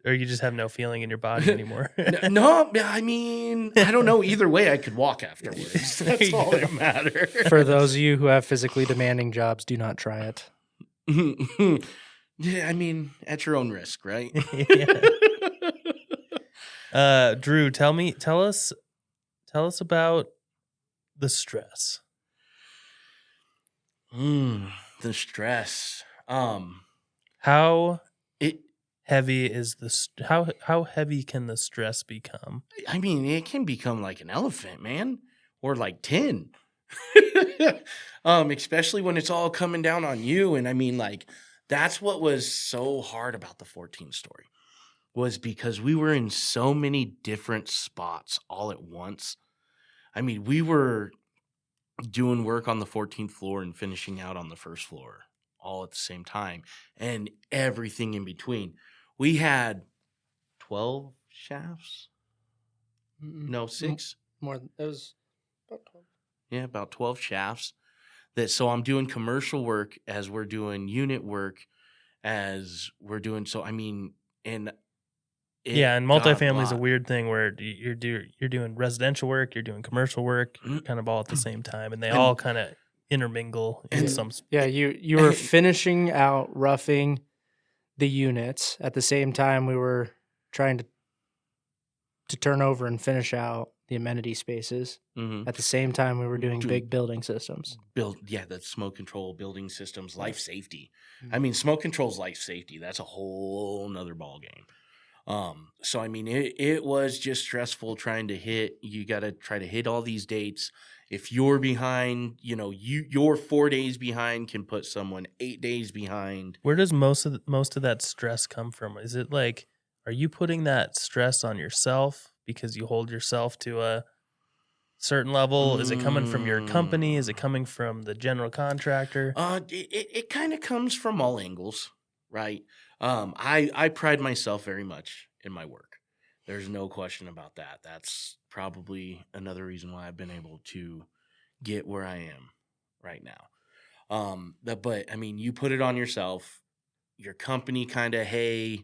Or you just have no feeling in your body anymore. No, I mean, I don't know. Either way, I could walk afterwards. That's all that matters. For those of you who have physically demanding jobs, do not try it. Yeah, I mean, at your own risk, right? Drew, tell us about the stress. The stress. How heavy is how heavy can the stress become? I mean, it can become like an elephant, man, or like 10. Especially when it's all coming down on you. And I mean, like, that's what was so hard about the 14 story, was because we were in so many different spots all at once. I mean, we were doing work on the 14th floor and finishing out on the first floor all at the same time, and everything in between. We had 12 shafts. No, 6. More. It was about 12. Yeah, about 12 shafts. So I'm doing commercial work as we're doing unit work as we're doing. So I mean, and multifamily is a weird thing where you're doing residential work, you're doing commercial work, kind of all at the same time, and they all kind of intermingle in some. Yeah, you were finishing out roughing the units at the same time we were trying to turn over and finish out the amenity spaces. Mm-hmm. At the same time, we were doing Dude. big building systems. The smoke control, building systems, life safety. I mean, smoke control's life safety. That's a whole nother ball game. So I mean, it was just stressful trying to hit. You got to try to hit all these dates. If you're behind, you're 4 days behind can put someone 8 days behind. Where does most of that stress come from? Is it like, are you putting that stress on yourself because you hold yourself to a certain level? Is it coming from your company? Is it coming from the general contractor? It kind of comes from all angles, right? I pride myself very much in my work. There's no question about that. That's probably another reason why I've been able to get where I am right now. But I mean, you put it on yourself. Your company kind of, hey,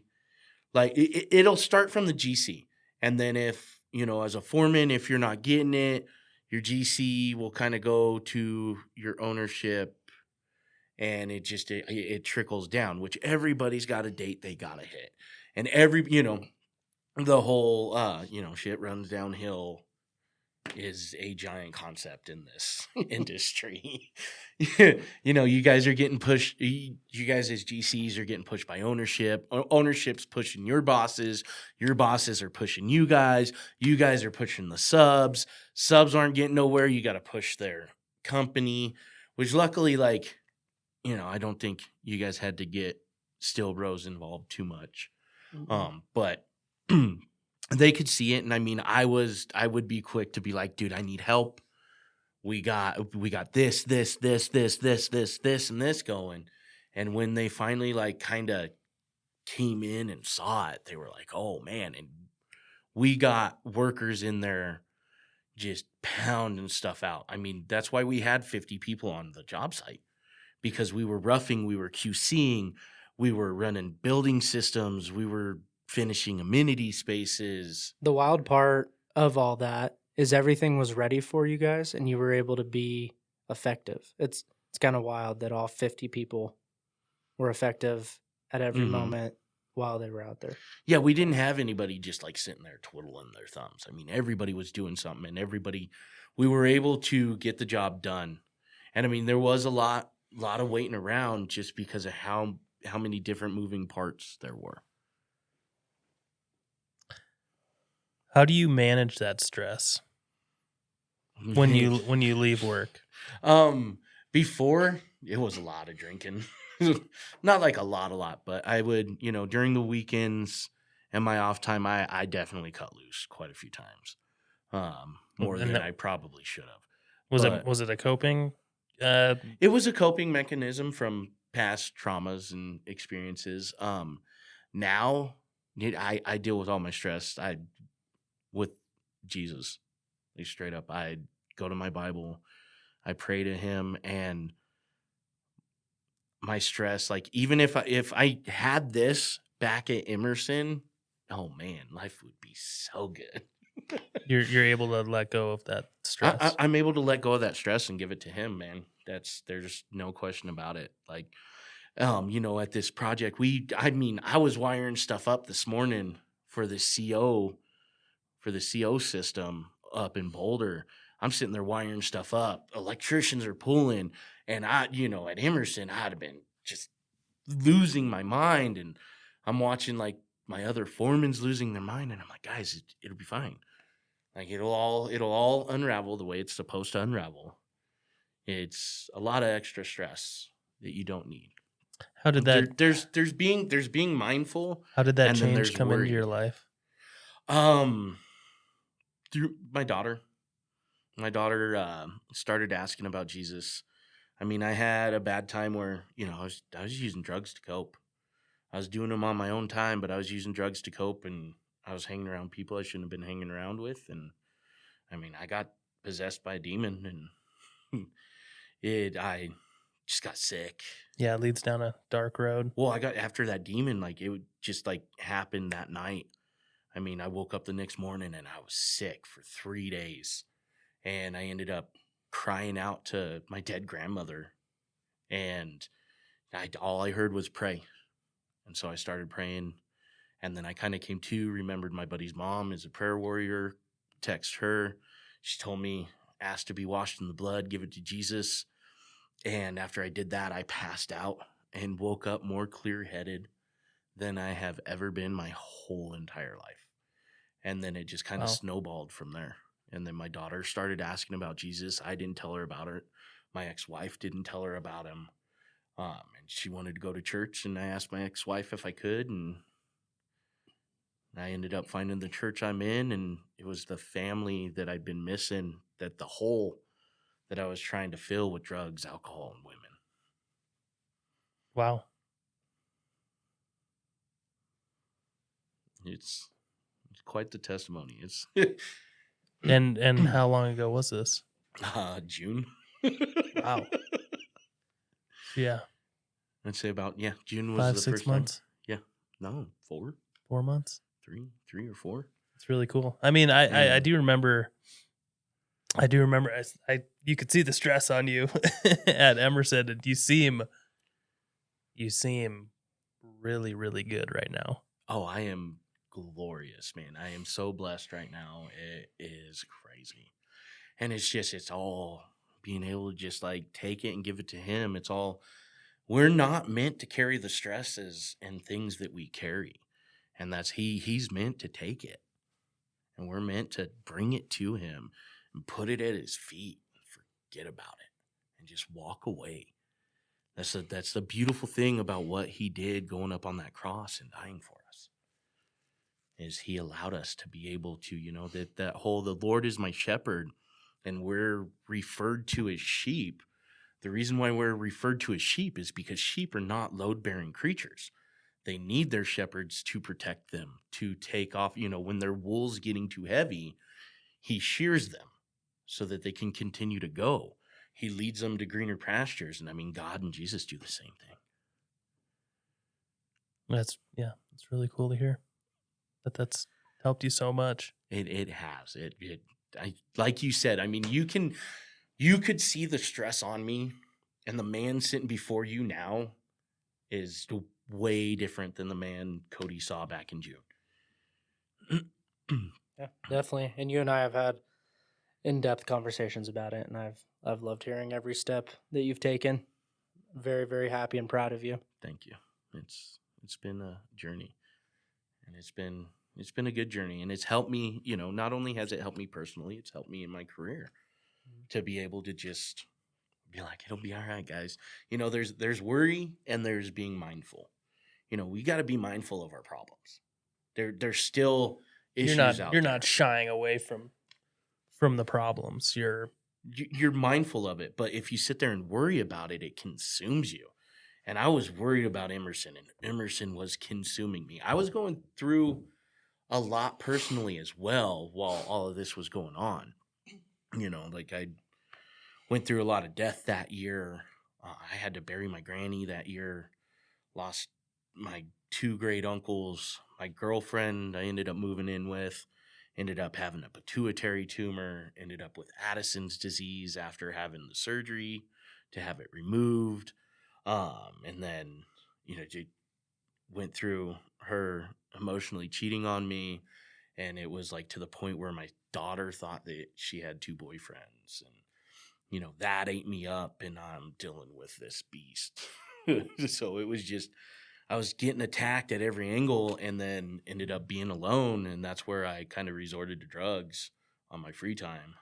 like it'll start from the GC, and then if as a foreman, if you're not getting it, your GC will kind of go to your ownership, and it trickles down, which everybody's got a date they gotta hit, and the whole shit runs downhill is a giant concept in this industry. You guys are getting pushed. You guys as GCs are getting pushed by ownership. Ownership's pushing your bosses. Your bosses are pushing you guys. You guys are pushing the subs. Subs aren't getting nowhere. You got to push their company, which luckily, I don't think you guys had to get Still Bros involved too much. But they could see it, and I mean, I would be quick to be like, dude, I need help. We got this, and this going. And when they finally kind of came in and saw it, they were like, oh man. And we got workers in there just pounding stuff out. I mean, that's why we had 50 people on the job site, because we were roughing, we were QCing, we were running building systems, we were finishing amenity spaces. The wild part of all that is everything was ready for you guys and you were able to be effective. It's kind of wild that all 50 people were effective at every moment while they were out there. Yeah, we didn't have anybody just sitting there twiddling their thumbs. I mean, everybody was doing something, and we were able to get the job done. And I mean, there was a lot of waiting around just because of how many different moving parts there were. How do you manage that stress when you leave work? Before, it was a lot of drinking. Not a lot, but I would, during the weekends and my off time, I definitely cut loose quite a few times. More than I probably should have. Was it a coping? It was a coping mechanism from past traumas and experiences. Now I deal with all my stress with Jesus. Straight up, I go to my Bible, I pray to him, and my stress, even if I had this back at Emerson, oh man, life would be so good. You're able to let go of that stress. I'm able to let go of that stress and give it to him, man. There's no question about it. At this project, I was wiring stuff up this morning for the CO system up in Boulder. I'm sitting there wiring stuff up. Electricians are pulling, and at Emerson, I'd have been just losing my mind, and I'm watching my other foremen's losing their mind, and I'm like, guys, it'll be fine. It'll all unravel the way it's supposed to unravel. It's a lot of extra stress that you don't need. How did that? There's being mindful. How did that change come into your life? Through my daughter. My daughter started asking about Jesus. I mean, I had a bad time where I was using drugs to cope. I was doing them on my own time, but I was using drugs to cope, and I was hanging around people I shouldn't have been hanging around with. And I mean, I got possessed by a demon, and I just got sick. Yeah, it leads down a dark road. Well, I got after that demon, it would just happen that night. I mean, I woke up the next morning and I was sick for 3 days, and I ended up crying out to my dead grandmother, and all I heard was pray. And so I started praying, and then I kind of came to, remembered my buddy's mom is a prayer warrior, text her. She told me, asked to be washed in the blood, give it to Jesus. And after I did that, I passed out and woke up more clear-headed than I have ever been my whole entire life. And then it just kind of Wow. snowballed from there. And then my daughter started asking about Jesus. I didn't tell her about it. My ex-wife didn't tell her about him. And she wanted to go to church, and I asked my ex-wife if I could, and I ended up finding the church I'm in, and it was the family that I'd been missing, that the hole that I was trying to fill with drugs, alcohol, and women. Wow. It's quite the testimony. It's And how long ago was this? June. Wow. Yeah. I'd say about, June was 5, the 6 first time. months, Yeah. No, 4, 4 months. 3 or 4. It's really cool. I mean, I Mm. do remember. You could see the stress on you at Emerson, and you seem really, really good right now. Oh, I am glorious, man. I am so blessed right now. It is crazy. And it's all being able to just like take it and give it to him. It's all, we're not meant to carry the stresses and things that we carry. And that's he's meant to take it. And we're meant to bring it to him and put it at his feet and forget about it and just walk away. That's the beautiful thing about what he did going up on that cross and dying for us. Is he allowed us to be able to, that whole, the Lord is my shepherd, and we're referred to as sheep. The reason why we're referred to as sheep is because sheep are not load-bearing creatures. They need their shepherds to protect them, to take off, when their wool's getting too heavy, he shears them so that they can continue to go. He leads them to greener pastures. And I mean, God and Jesus do the same thing. It's really cool to hear that's helped you so much. It has. Like you said, I mean, you could see the stress on me, and the man sitting before you now is way different than the man Cody saw back in June. Yeah, definitely. And you and I have had in-depth conversations about it, and I've loved hearing every step that you've taken. Very, very happy and proud of you. Thank you. It's been a journey, and it's been a good journey, and it's helped me, not only has it helped me personally, it's helped me in my career to be able to just be like, it'll be all right, guys. There's worry and there's being mindful. We got to be mindful of our problems. There's still issues out there. You're not shying away from the problems. You're mindful of it, but if you sit there and worry about it, it consumes you. And I was worried about Emerson, and Emerson was consuming me. I was going through a lot personally as well while all of this was going on. Like I went through a lot of death that year. I had to bury my granny that year. Lost my 2 great uncles. My girlfriend I ended up moving in with ended up having a pituitary tumor, ended up with Addison's disease after having the surgery to have it removed. And then, went through her emotionally cheating on me. And it was like to the point where my daughter thought that she had 2 boyfriends. And, that ate me up, and I'm dealing with this beast. So it was just, I was getting attacked at every angle, and then ended up being alone. And that's where I kind of resorted to drugs on my free time.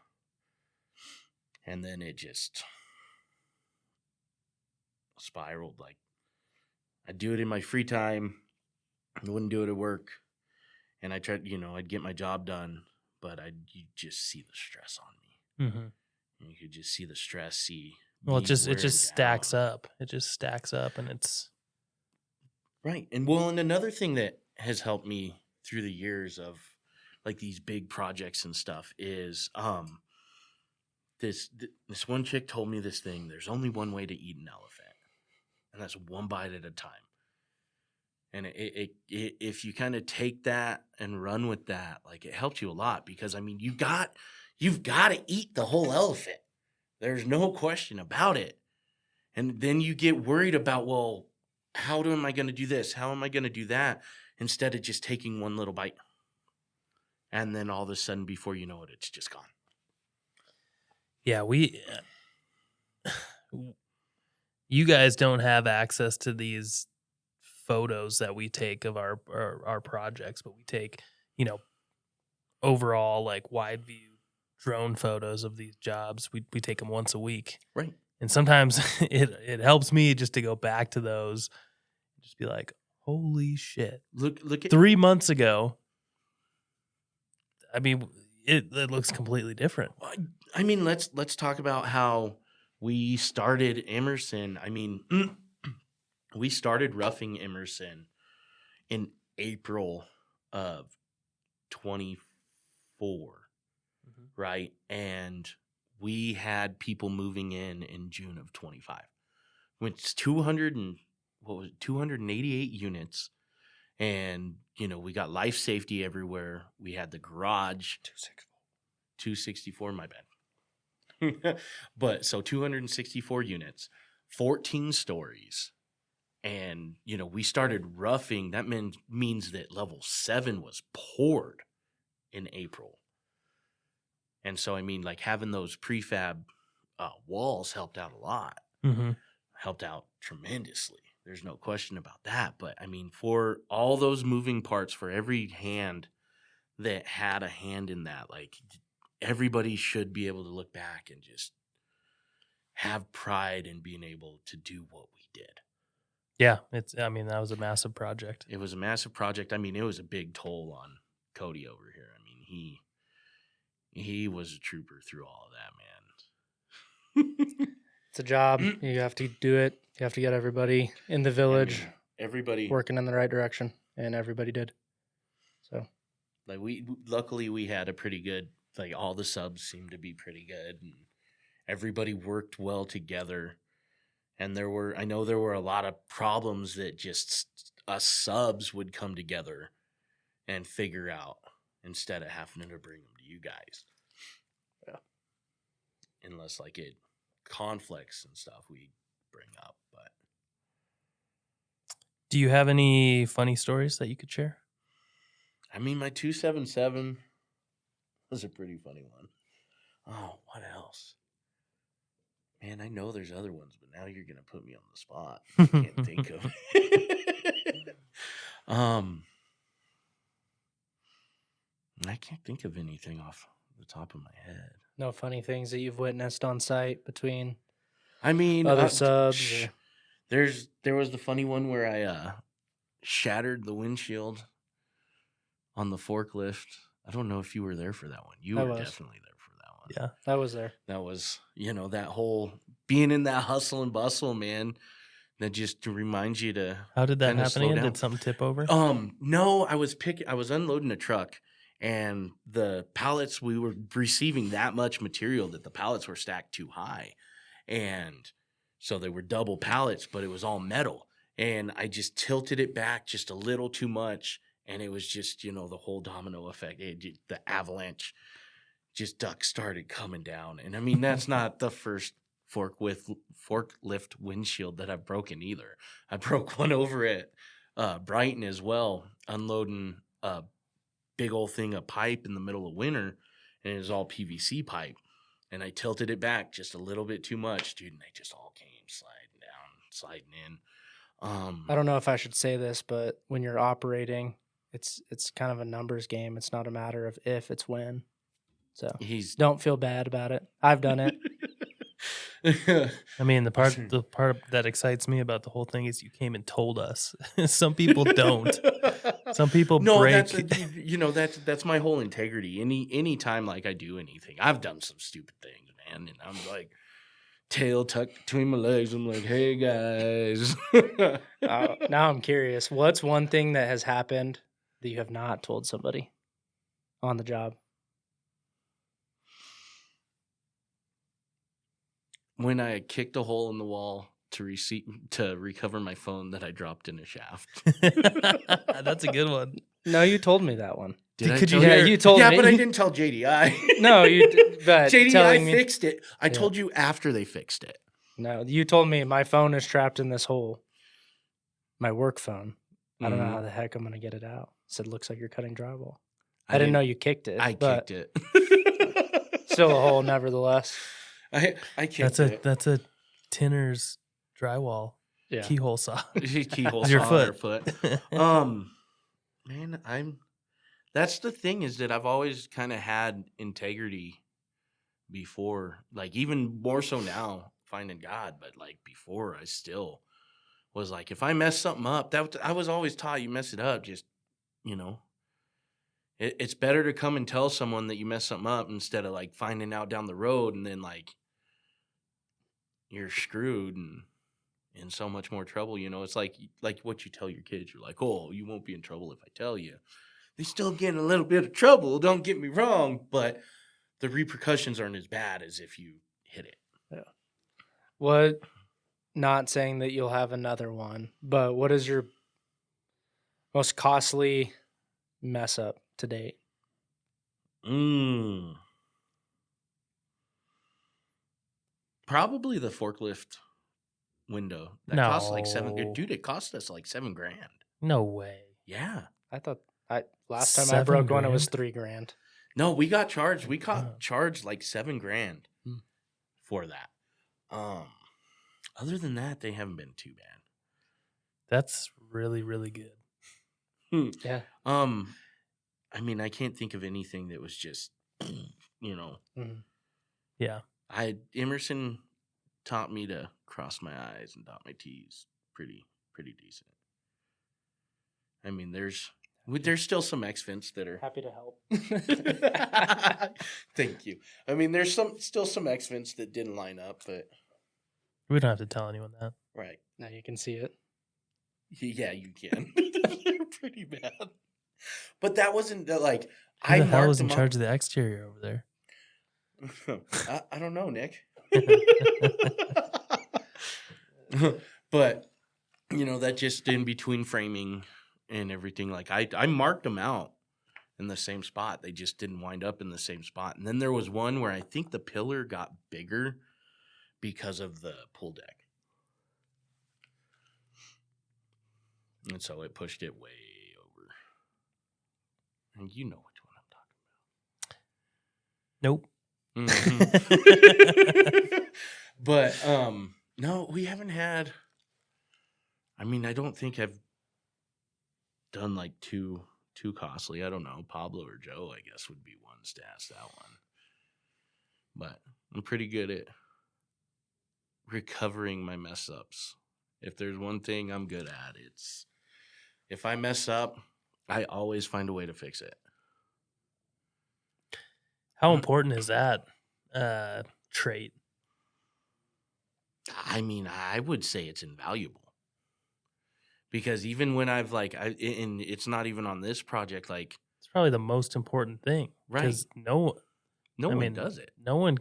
And then it just spiraled. Like, I'd do it in my free time. I wouldn't do it at work. And I tried, I'd get my job done, but you just see the stress on me. mm-hmm. And you could just see the stress, Well, it just wearing stacks down. up. It just stacks up, and it's Right. And another thing that has helped me through the years of like these big projects and stuff is this one chick told me this thing: there's only one way to eat an elephant, and that's one bite at a time. And if you kind of take that and run with that, like, it helps you a lot, because I mean, you've got to eat the whole elephant. There's no question about it. And then you get worried about, well, how am I going to do this? How am I going to do that? Instead of just taking one little bite. And then all of a sudden, before you know it, it's just gone. Yeah, you guys don't have access to these photos that we take of our projects, but we take, overall like wide view drone photos of these jobs. We take them once a week. Right. And sometimes it helps me just to go back to those and just be like, holy shit. Look at 3 months ago. I mean, it looks completely different. I mean, let's talk about how we started Emerson. I mean, we started roughing Emerson in April of 24, right? And we had people moving in June of 25. It's 288 units. And, we got life safety everywhere. We had the garage. 264, my bad. But so 264 units, 14 stories. And, we started roughing. That means that level 7 was poured in April. And so, I mean, like having those prefab walls helped out a lot. Mm-hmm. Helped out tremendously. There's no question about that. But I mean, for all those moving parts, for every hand that had a hand in that, like everybody should be able to look back and just have pride in being able to do what we did. Yeah, that was a massive project. It was a massive project. I mean, it was a big toll on Cody over here. I mean, he was a trooper through all of that, man. It's a job. You have to do it. You have to get everybody in the village everybody working in the right direction, and everybody did. So, like luckily we had a pretty good, like all the subs seemed to be pretty good, and everybody worked well together. And I know there were a lot of problems that just us subs would come together and figure out instead of having to bring them to you guys. Yeah. Unless like it conflicts and stuff we bring up. But do you have any funny stories that you could share? I mean, my 277 was a pretty funny one. Oh, what else? Man, I know there's other ones, but now you're gonna put me on the spot. I can't think of. I can't think of anything off the top of my head. No funny things that you've witnessed on site between. I mean, other subs. There was the funny one where I shattered the windshield on the forklift. I don't know if you were there for that one. You were definitely there for that one. Yeah, I was there. That was, that whole being in that hustle and bustle, man. That just reminds you to. How did that happen again? Did something tip over? No, I was unloading a truck, and the pallets, we were receiving that much material that the pallets were stacked too high. And so they were double pallets, but it was all metal. And I just tilted it back just a little too much. And it was just, the whole domino effect. The avalanche just started coming down. And I mean, that's not the first forklift windshield that I've broken either. I broke one over at Brighton as well, unloading a big old thing of pipe in the middle of winter. And it was all PVC pipe. And I tilted it back just a little bit too much, dude, and they just all came sliding in. I don't know if I should say this, but when you're operating, it's kind of a numbers game. It's not a matter of if, it's when. So don't feel bad about it. I've done it. I mean, the part that excites me about the whole thing is you came and told us. Some people don't. Some people break. That's my whole integrity. Any time like I do anything, I've done some stupid things, man, and I'm like tail tucked between my legs. I'm like, hey guys. Now I'm curious. What's one thing that has happened that you have not told somebody on the job? When I kicked a hole in the wall to recover my phone that I dropped in a shaft. That's a good one. No, you told me that one. You told me. Yeah, but I didn't tell JDI. No, you did. But JDI fixed it. I told you after they fixed it. No, you told me my phone is trapped in this hole. My work phone. I don't know how the heck I'm going to get it out. I said, looks like you're cutting drywall. I didn't know you kicked it. I but kicked it. Still a hole, nevertheless. I kicked it. That's a tinner's drywall Yeah. keyhole saw. Keyhole With your saw on foot. her foot. Man, that's the thing, is that I've always kind of had integrity before, like even more so now finding God, but like before I still was like, if I mess something up, I was always taught, you mess it up, just, you know, it's better to come and tell someone that you mess something up instead of like finding out down the road and then like you're screwed and in so much more trouble. You know, it's like what you tell your kids. You're like, oh, you won't be in trouble if I tell you. They still get in a little bit of trouble, don't get me wrong, but the repercussions aren't as bad as if you hit it. Yeah. What, not saying that you'll have another one, but what is your most costly mess up to date? Probably the forklift window. That cost like No. Dude, it cost us like $7,000. No way. Yeah. I thought last time I broke one, it was $3,000. No, we got charged. We got charged like $7,000 for that. Other than that, they haven't been too bad. That's really, really good. Yeah. I mean, I can't think of anything that was just, you know. Mhm. Yeah. Emerson taught me to cross my I's and dot my T's pretty decent. I mean, there's still some X-Vents that are Happy to help. Thank you. I mean, there's still some X-Vents that didn't line up, but We don't have to tell anyone that. right. Now you can see it. Yeah, you can. They're pretty bad. But that wasn't like Who the hell was in charge of the exterior over there? I don't know, Nick. But you know, that just in between framing and everything, like I marked them out in the same spot. They just didn't wind up in the same spot. And then there was one where I think the pillar got bigger because of the pull deck. And so it pushed it way over. And you know which one I'm talking about. Nope. Mm-hmm. But no, we haven't had. I mean, I don't think I've done like too costly. I don't know. Pablo or Joe, I guess, would be ones to ask that one. But I'm pretty good at recovering my mess ups. If there's one thing I'm good at, it's if I mess up, I always find a way to fix it. How important is that trait? I mean, I would say it's invaluable. Because even when I've and it's not even on this project, like It's probably the most important thing. Right. Because no one does it. No one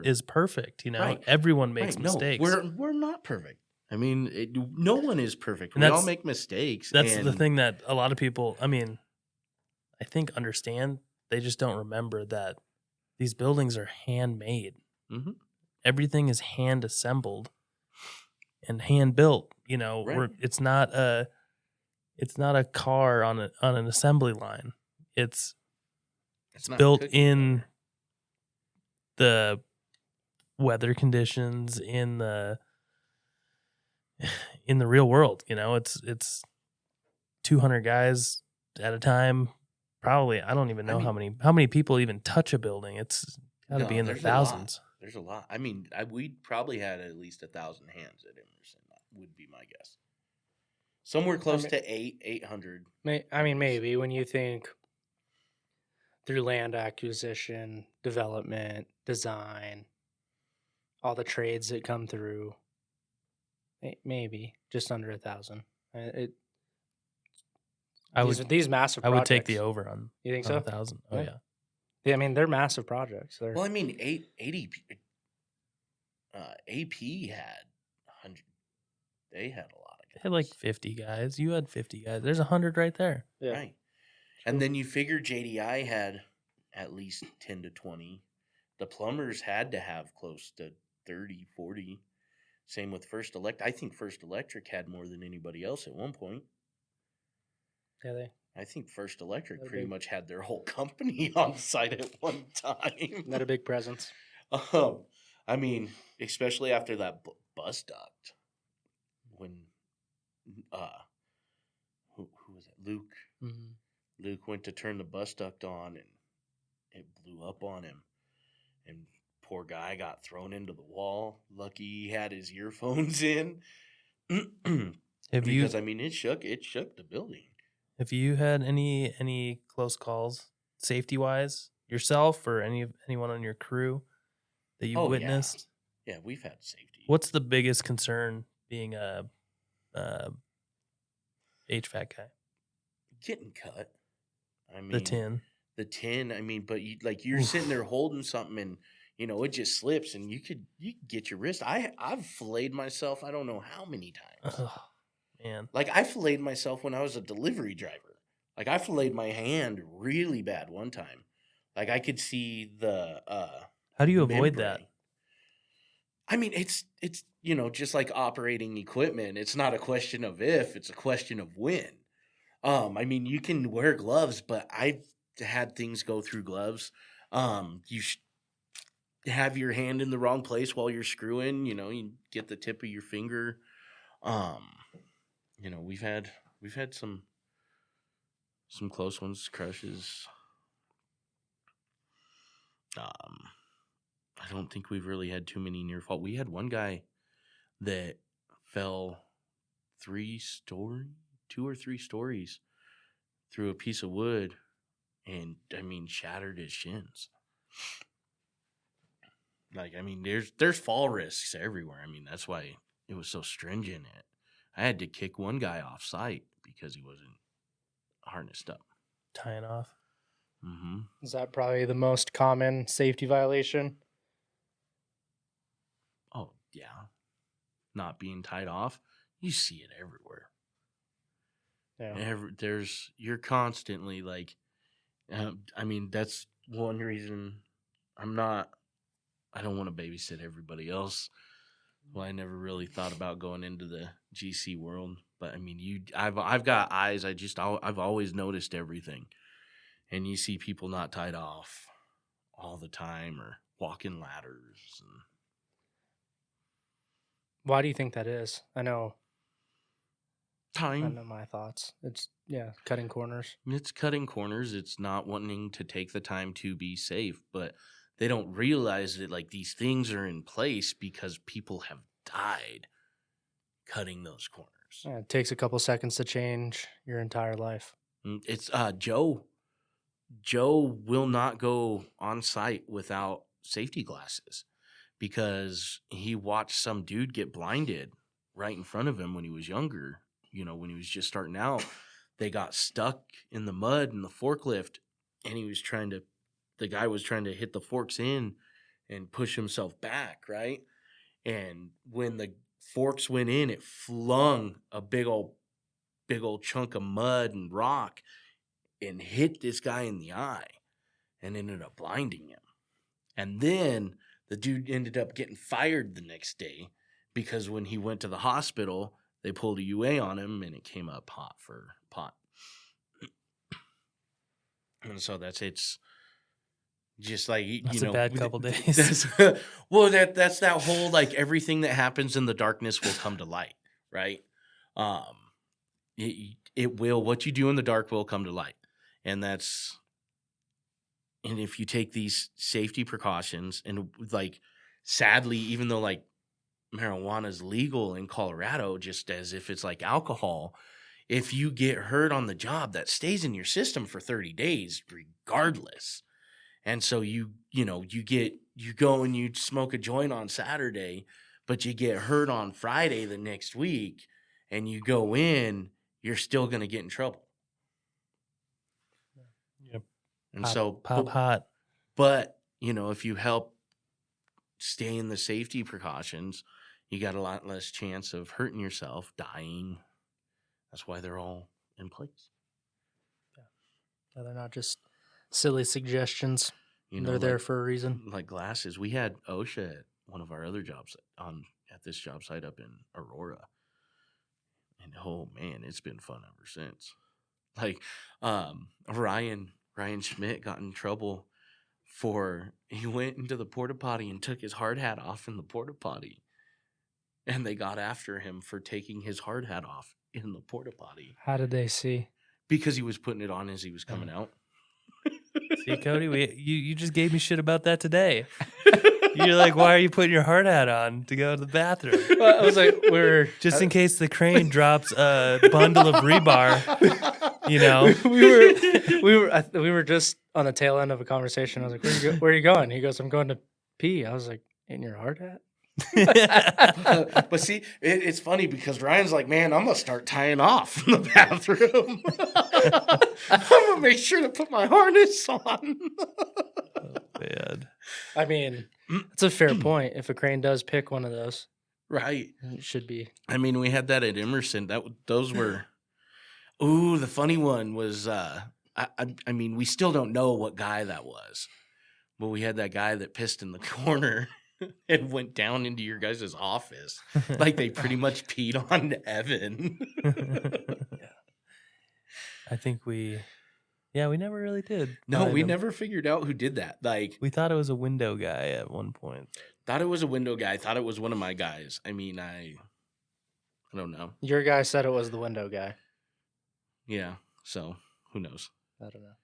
is perfect, you know. Right. Everyone makes Right. mistakes. No, we're not perfect. I mean, no one is perfect. And We all make mistakes. That's the thing that a lot of people, I mean, I think understand. They just don't remember that these buildings are handmade. Mm-hmm. Everything is hand assembled and hand built. You know, Right. it's not a car on an assembly line. It's not built cookie in cutter. the weather conditions in the real world. You know, it's 200 guys at a time. Probably, I don't even know how many people even touch a building. It's got to be in the thousands. There's a lot. I mean, we probably had at least 1,000 hands at Emerson. That would be my guess. Somewhere close to 800. I mean, maybe when you think through land acquisition, development, design, all the trades that come through, maybe just under 1,000. These massive projects. I would take the over on. You think so? 1,000. Oh Yeah. yeah. I mean, they're massive projects. Well, I mean, 80. AP had 100. They had a lot of guys. They had like 50 guys. You had 50 guys. There's 100 right there. Yeah. Right. And then you figure JDI had at least 10 to 20. The plumbers had to have close to 30, 40. Same with First Electric. I think First Electric had more than anybody else at one point. Yeah, I think First Electric That a pretty big- much had their whole company on site at one time. Not a big presence. I mean, especially after that bus duct, when who was it? Luke. Mhm. Luke went to turn the bus duct on, and it blew up on him, and poor guy got thrown into the wall. Lucky he had his earphones in, Have because you I mean it shook the building. have you had any close calls safety wise yourself or anyone on your crew that you've Oh, yeah. witnessed? Yeah, we've had safety. What's the biggest concern being a HVAC guy? Getting cut? I mean, The tin. the tin. I mean, but you're Oof. sitting there holding something, and it just slips, and you could get your wrist. I've filleted myself. I don't know how many times. Oh, man. Like, I filleted myself when I was a delivery driver. Like, I filleted my hand really bad one time. Like, I could see the How do you avoid that? membrane. I mean, it's just like operating equipment. It's not a question of if, it's a question of when. I mean, you can wear gloves, but I've had things go through gloves. You have your hand in the wrong place while you're screwing. You get the tip of your finger. We've had some close ones, crushes. I don't think we've really had too many near fall. We had one guy that fell 2 or 3 stories through a piece of wood, and I mean shattered his shins. Like, I mean, there's fall risks everywhere. I mean, that's why it was so stringent. I had to kick one guy off site because he wasn't harnessed up. Tying off. Mm-hmm. Is that probably the most common safety violation? Oh yeah, not being tied off. You see it everywhere. Yeah. You're constantly like, I mean, that's one reason I don't want to babysit everybody else. Well, I never really thought about going into the GC world, but I mean, I've got eyes. I've always noticed everything, and you see people not tied off all the time or walking ladders. And Why do you think that is? I know time. my thoughts. It's cutting corners. It's cutting corners. It's not wanting to take the time to be safe, but they don't realize that like these things are in place because people have died cutting those corners. Yeah, it takes a couple seconds to change your entire life. It's Joe. Joe will not go on site without safety glasses because he watched some dude get blinded right in front of him when he was younger. When he was just starting out, they got stuck in the mud in the forklift, and the guy was trying to hit the forks in and push himself back, right? And when the forks went in, it flung a big old chunk of mud and rock and hit this guy in the eye and ended up blinding him. And then the dude ended up getting fired the next day because when he went to the hospital, they pulled a UA on him and it came up hot for pot. And so it's just like, That's a bad couple days. Well, that's that whole like everything that happens in the darkness will come to light, right? It will. What you do in the dark will come to light, and if you take these safety precautions, and like sadly, even though like marijuana is legal in Colorado, just as if it's like alcohol, if you get hurt on the job, that stays in your system for 30 days regardless. And so you go and you smoke a joint on Saturday, but you get hurt on Friday the next week and you go in, you're still going to get in trouble. Yep. And so pop hot. But, if you help stay in the safety precautions, you got a lot less chance of hurting yourself, dying. That's why they're all in place. Yeah, they're not just silly suggestions. They're there for a reason. Like glasses. We had OSHA at one of our other jobs at this job site up in Aurora. And oh man, it's been fun ever since. Like, Ryan Schmidt got in trouble he went into the porta potty and took his hard hat off in the porta potty. And they got after him for taking his hard hat off in the porta potty How did they see? because he was putting it on as he was coming out. See, Cody, you just gave me shit about that today. You're like, why are you putting your hard hat on to go to the bathroom? Well, I was like, just in case the crane drops a bundle of rebar. We were just on the tail end of a conversation. I was like, where are you going? He goes, I'm going to pee. I was like, in your hard hat? But see, it's funny because Ryan's like, man, I'm gonna start tying off in the bathroom. I'm gonna make sure to put my harness on. Oh, man. I mean, it's a fair point. If a crane does pick one of those, right, it should be. I mean, we had that at Emerson. Those were. Ooh, the funny one was. I mean, we still don't know what guy that was, but we had that guy that pissed in the corner. And went down into your guys' office. Like they pretty much peed on Evan. Yeah. I think we never really did. No, we never figured out who did that. Like we thought it was a window guy at one point. Thought it was a window guy. Thought it was one of my guys. I mean, I don't know. Your guy said it was the window guy. Yeah. So who knows? I don't know.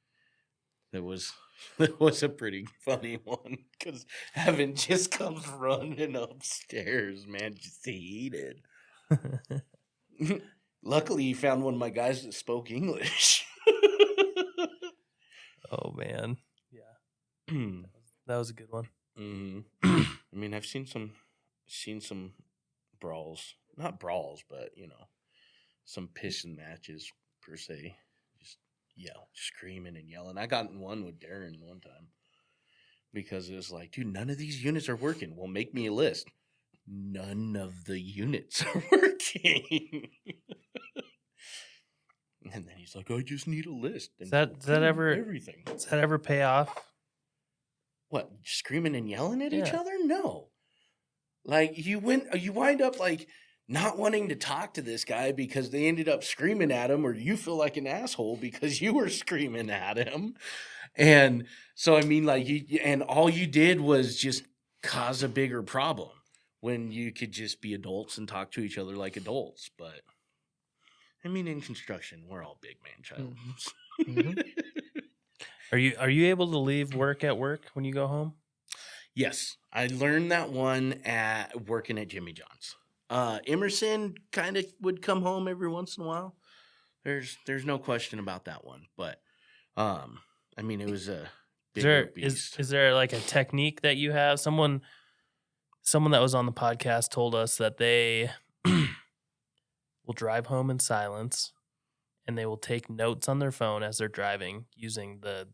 It was a pretty funny one because Evan just comes running upstairs, man, just heated. Luckily, he found one of my guys that spoke English. Oh man, yeah, that was a good one. Mm-hmm. I mean, I've seen some brawls, not brawls, but some pissing matches per se. Screaming and yelling. I got in one with Darren one time because it was like, dude, none of these units are working. Well, make me a list. None of the units are working. And then he's like, I just need a list. And Does that ever pay off? What, screaming and yelling at each Yeah. other? No. Like you wind up like not wanting to talk to this guy because they ended up screaming at him, or you feel like an asshole because you were screaming at him. And so, I mean, like, and all you did was just cause a bigger problem when you could just be adults and talk to each other like adults. But, I mean, in construction, we're all big man childs. Mm-hmm. Are you able to leave work at work when you go home? Yes. I learned that one at working at Jimmy John's. Emerson kind of would come home every once in a while. There's no question about that one. But I mean, it was a bigger beast. Is there like a technique that you have? Someone that was on the podcast told us that they will drive home in silence and they will take notes on their phone as they're driving using the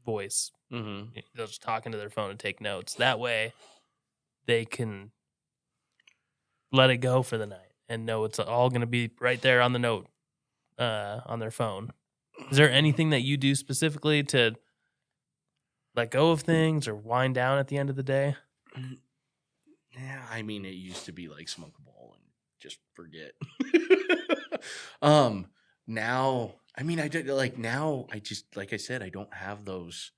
voice. Mm-hmm. They'll just talk into their phone and take notes. That way they can let it go for the night and know it's all going to be right there on the note on their phone. Is there anything that you do specifically to let go of things or wind down at the end of the day? Yeah, I mean, it used to be like smoke a bowl and just forget. Now, I mean, I just, like I said, I don't have those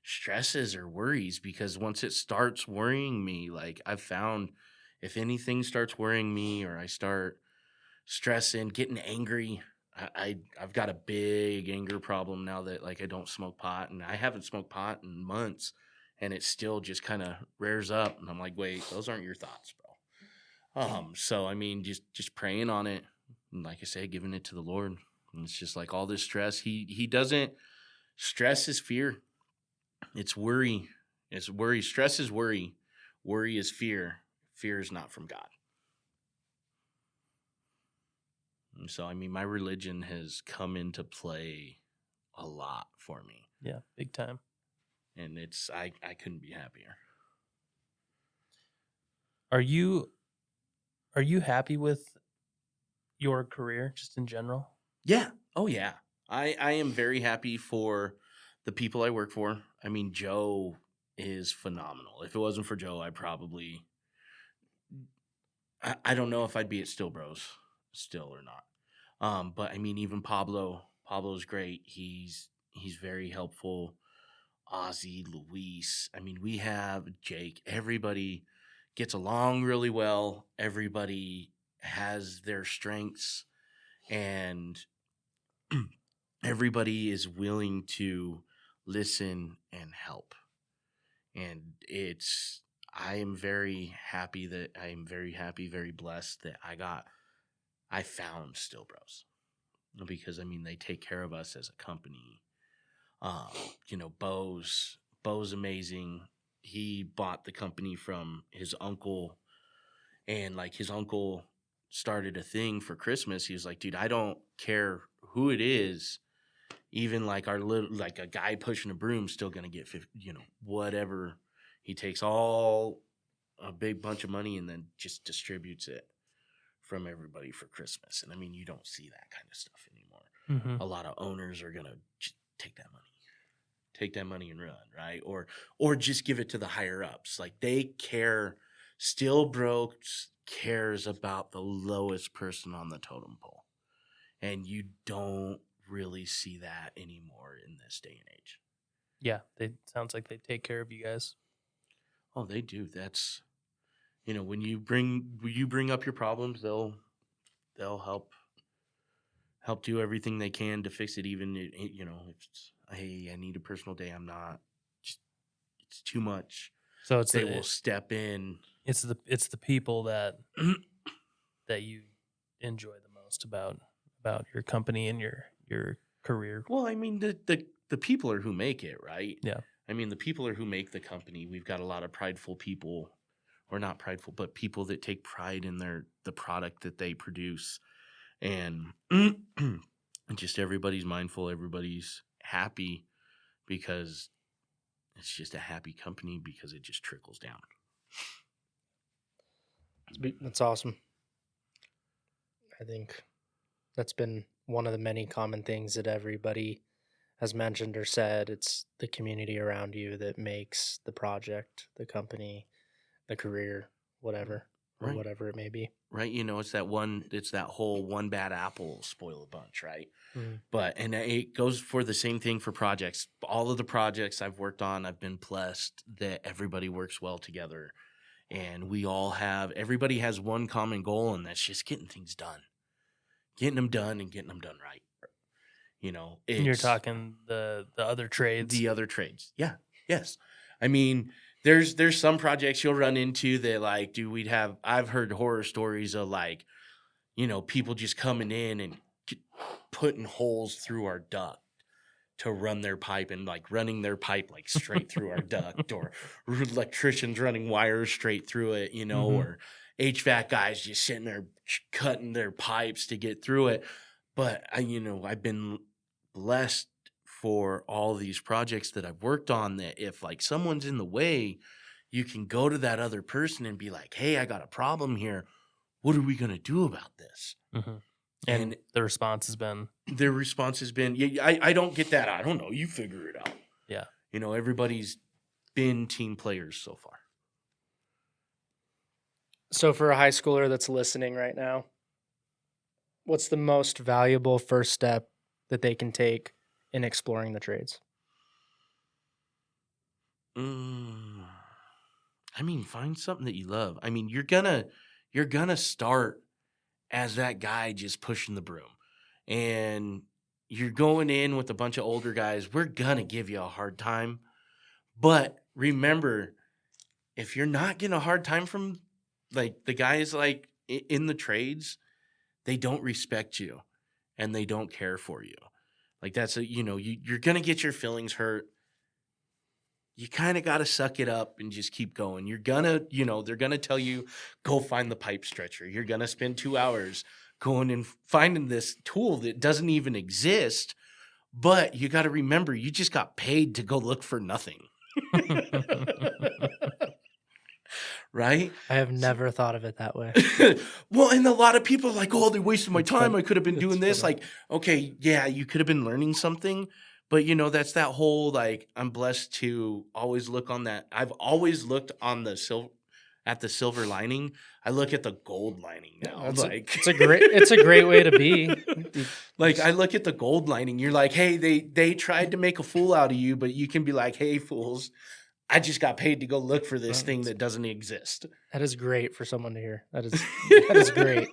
stresses or worries because once it starts worrying me, like I've found if anything starts worrying me or I start stressing, getting angry, I've got a big anger problem now that like I don't smoke pot, and I haven't smoked pot in months, and it still just kind of rears up, and I'm like, wait, those aren't your thoughts, bro. So I mean, just praying on it, and like I say, giving it to the Lord. And it's just like all this stress. He doesn't. Stress is fear. It's worry. It's worry. Stress is worry. Worry is fear. Fear is not from God. And so, I mean, my religion has come into play a lot for me. Yeah, big time. And it's I couldn't be happier. Are you happy with your career just in general? Yeah. Oh, yeah. I am very happy for the people I work for. I mean, Joe is phenomenal. If it wasn't for Joe, I don't know if I'd be at Still Bros still or not. But I mean, even Pablo Pablo's great. He's very helpful. Ozzy, Luis. I mean, we have Jake. Everybody gets along really well. Everybody has their strengths, and everybody is willing to listen and help. And I am very happy, very blessed that I found Still Bros, because I mean, they take care of us as a company. Bo's amazing. He bought the company from his uncle, and like his uncle started a thing for Christmas. He was like, dude, I don't care who it is. Even like like a guy pushing a broom still going to get 50, whatever. He takes a big bunch of money and then just distributes it from everybody for Christmas. And I mean, you don't see that kind of stuff anymore. Mm-hmm. A lot of owners are going to take that money and run, right? Or just give it to the higher ups. Like, they care. Still Bros cares about the lowest person on the totem pole. And you don't really see that anymore in this day and age. Yeah, sounds like they take care of you guys. Oh, they do. That's, when you bring up your problems, they'll help do everything they can to fix it. Even if it's, hey, I need a personal day, I'm not, it's too much. So they will step in. It's the people that that you enjoy the most about your company and your career. Well, I mean, the people are who make it, right? Yeah. I mean, the people are who make the company. We've got a lot of prideful people, or not prideful, but people that take pride in the product that they produce. And just everybody's mindful, everybody's happy, because it's just a happy company, because it just trickles down. That's awesome. I think that's been one of the many common things that everybody has mentioned or said. It's the community around you that makes the project, the company, the career, whatever, or Right. whatever it may be. Right. It's that whole one bad apple spoil a bunch, right? Mm-hmm. And it goes for the same thing for projects. All of the projects I've worked on, I've been blessed that everybody works well together. And everybody has one common goal, and that's just getting things done. Getting them done and getting them done right. And you're talking the other trades. The other trades. Yeah. Yes. I mean, there's some projects you'll run into that, like, I've heard horror stories of, like, people just coming in and putting holes through our duct to run their pipe, and like running their pipe like straight through our duct, or electricians running wires straight through it, Mm-hmm. or HVAC guys just sitting there cutting their pipes to get through it. But I've been blessed for all these projects that I've worked on, that if like someone's in the way, you can go to that other person and be like, hey, I got a problem here. What are we going to do about this? Mm-hmm. And the response has been? Their response has been, yeah, I don't get that. I don't know. You figure it out. Yeah. Everybody's been team players so far. So for a high schooler that's listening right now, what's the most valuable first step that they can take in exploring the trades? I mean, find something that you love. I mean, you're gonna start as that guy just pushing the broom, and you're going in with a bunch of older guys. We're gonna give you a hard time, but remember, if you're not getting a hard time from like the guys like in the trades, they don't respect you and they don't care for you. Like, that's you're gonna get your feelings hurt. You kind of got to suck it up and just keep going. You're gonna, they're gonna tell you, go find the pipe stretcher. You're gonna spend 2 hours going and finding this tool that doesn't even exist. But you got to remember, you just got paid to go look for nothing. Right? I have never thought of it that way. Well, and a lot of people are like, oh, they wasted my time. I could have been doing this. Funny. Like, okay, yeah, you could have been learning something. But, that's that whole, like, I'm blessed to always look on that. I've always looked on the at the silver lining. I look at the gold lining now. It's a great way to be. Like, I look at the gold lining. You're like, hey, they tried to make a fool out of you, but you can be like, hey, fools, I just got paid to go look for this thing that doesn't exist. That is great for someone to hear. That is great.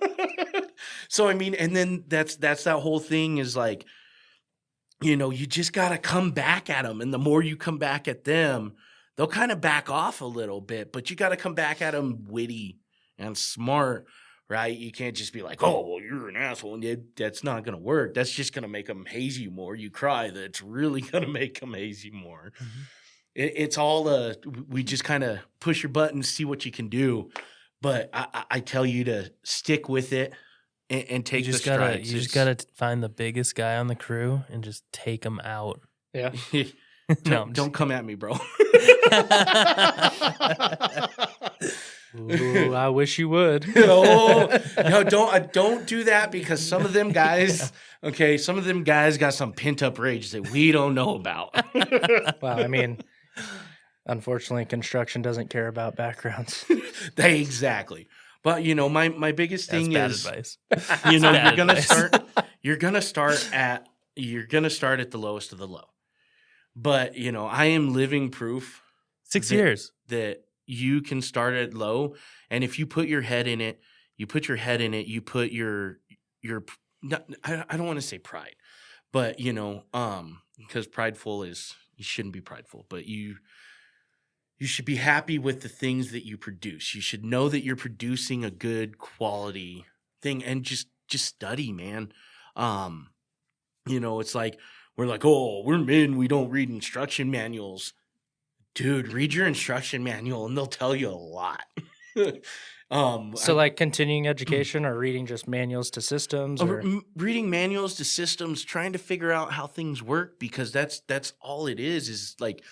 So, I mean, and then that's that whole thing is like, you know, you just got to come back at them. And the more you come back at them, they'll kind of back off a little bit, but you got to come back at them witty and smart, right? You can't just be like, oh, well, you're an asshole. And that's not going to work. That's just going to make them haze you more. You cry. That's really going to make them haze you more. Mm-hmm. It's all, we just kind of push your buttons, see what you can do. But I tell you to stick with it and take the strides. You just got to find the biggest guy on the crew and just take him out. Yeah. Don't come at me, bro. Ooh, I wish you would. No, don't do that, because some of them guys, got some pent up rage that we don't know about. Well, I mean, unfortunately, construction doesn't care about backgrounds. Exactly. But you know, my biggest thing is, advice. You know, you're gonna start at the lowest of the low. But you know, I am living proof. 6 years that you can start at low, and if you put your head in it, you put your I don't want to say pride, but you know, because prideful is, you shouldn't be prideful, but you should be happy with the things that you produce. You should know that you're producing a good quality thing, and just study, man. You know, it's like, we're like, oh, we're men, we don't read instruction manuals. Dude, read your instruction manual and they'll tell you a lot. So like continuing education or reading just manuals to systems? Or? Reading manuals to systems, trying to figure out how things work, because that's all it is like,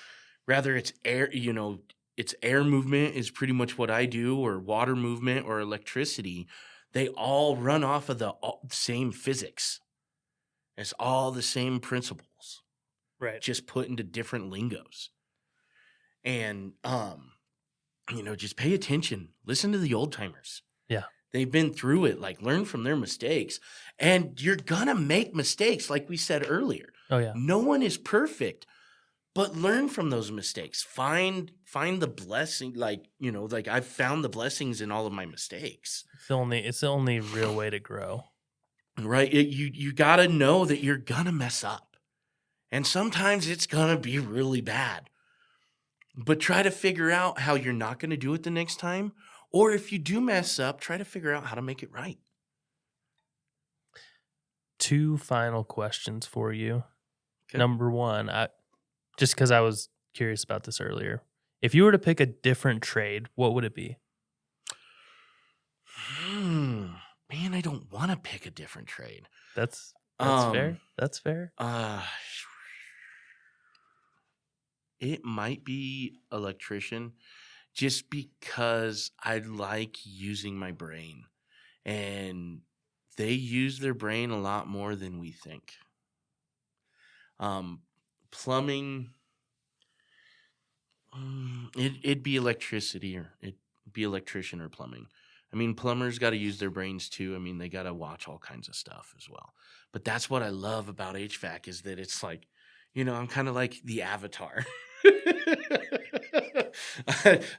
rather it's air, you know, it's air movement is pretty much what I do, or water movement or electricity. They all run off of the same physics. It's all the same principles. Right. Just put into different lingos. And, you know, just pay attention. Listen to the old timers. Yeah. They've been through it. Like, learn from their mistakes. And you're going to make mistakes, like we said earlier. Oh, yeah. No one is perfect, but learn from those mistakes. Find the blessing. Like, you know, like I've found the blessings in all of my mistakes. It's the only real way to grow. Right? You got to know that you're going to mess up. And sometimes it's going to be really bad. But try to figure out how you're not going to do it the next time. Or if you do mess up, try to figure out how to make it right. 2 final questions for you. Okay. Number 1, just because I was curious about this earlier. If you were to pick a different trade, what would it be? Man, I don't want to pick a different trade. That's fair. That's fair. It might be electrician, just because I like using my brain, and they use their brain a lot more than we think. Plumbing, it'd be electricity, or it'd be electrician or plumbing. I mean, plumbers got to use their brains too. I mean, they got to watch all kinds of stuff as well. But that's what I love about HVAC, is that it's like, you know, I'm kind of like the Avatar.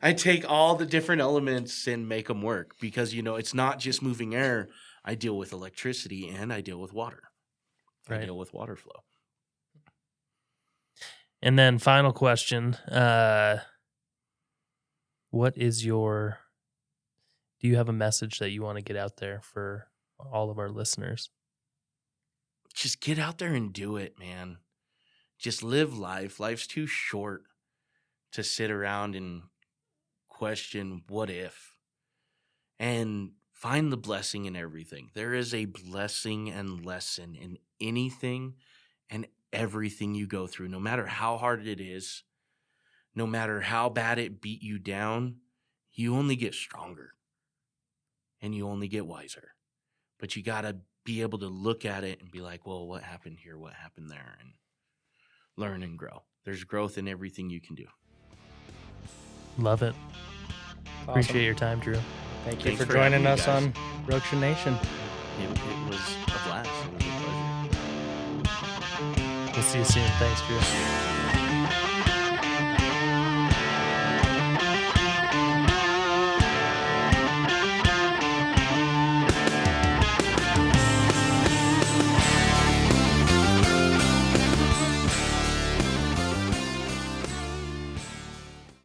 I take all the different elements and make them work, because, you know, it's not just moving air. I deal with electricity and I deal with water. Right. I deal with water flow. And then final question. Do you have a message that you want to get out there for all of our listeners? Just get out there and do it, man. Just live life. Life's too short to sit around and question what if. And find the blessing in everything. There is a blessing and lesson in anything and everything you go through, no matter how hard it is, no matter how bad it beat you down. You only get stronger and you only get wiser. But you got to be able to look at it and be like, well, what happened here? What happened there? And learn and grow. There's growth in everything you can do. Love it. Appreciate your time, Drew. Thank you Thanks for for having joining me, us guys. on Roach Nation. It was a blast. It was a pleasure. We'll see you soon. Thanks, Drew.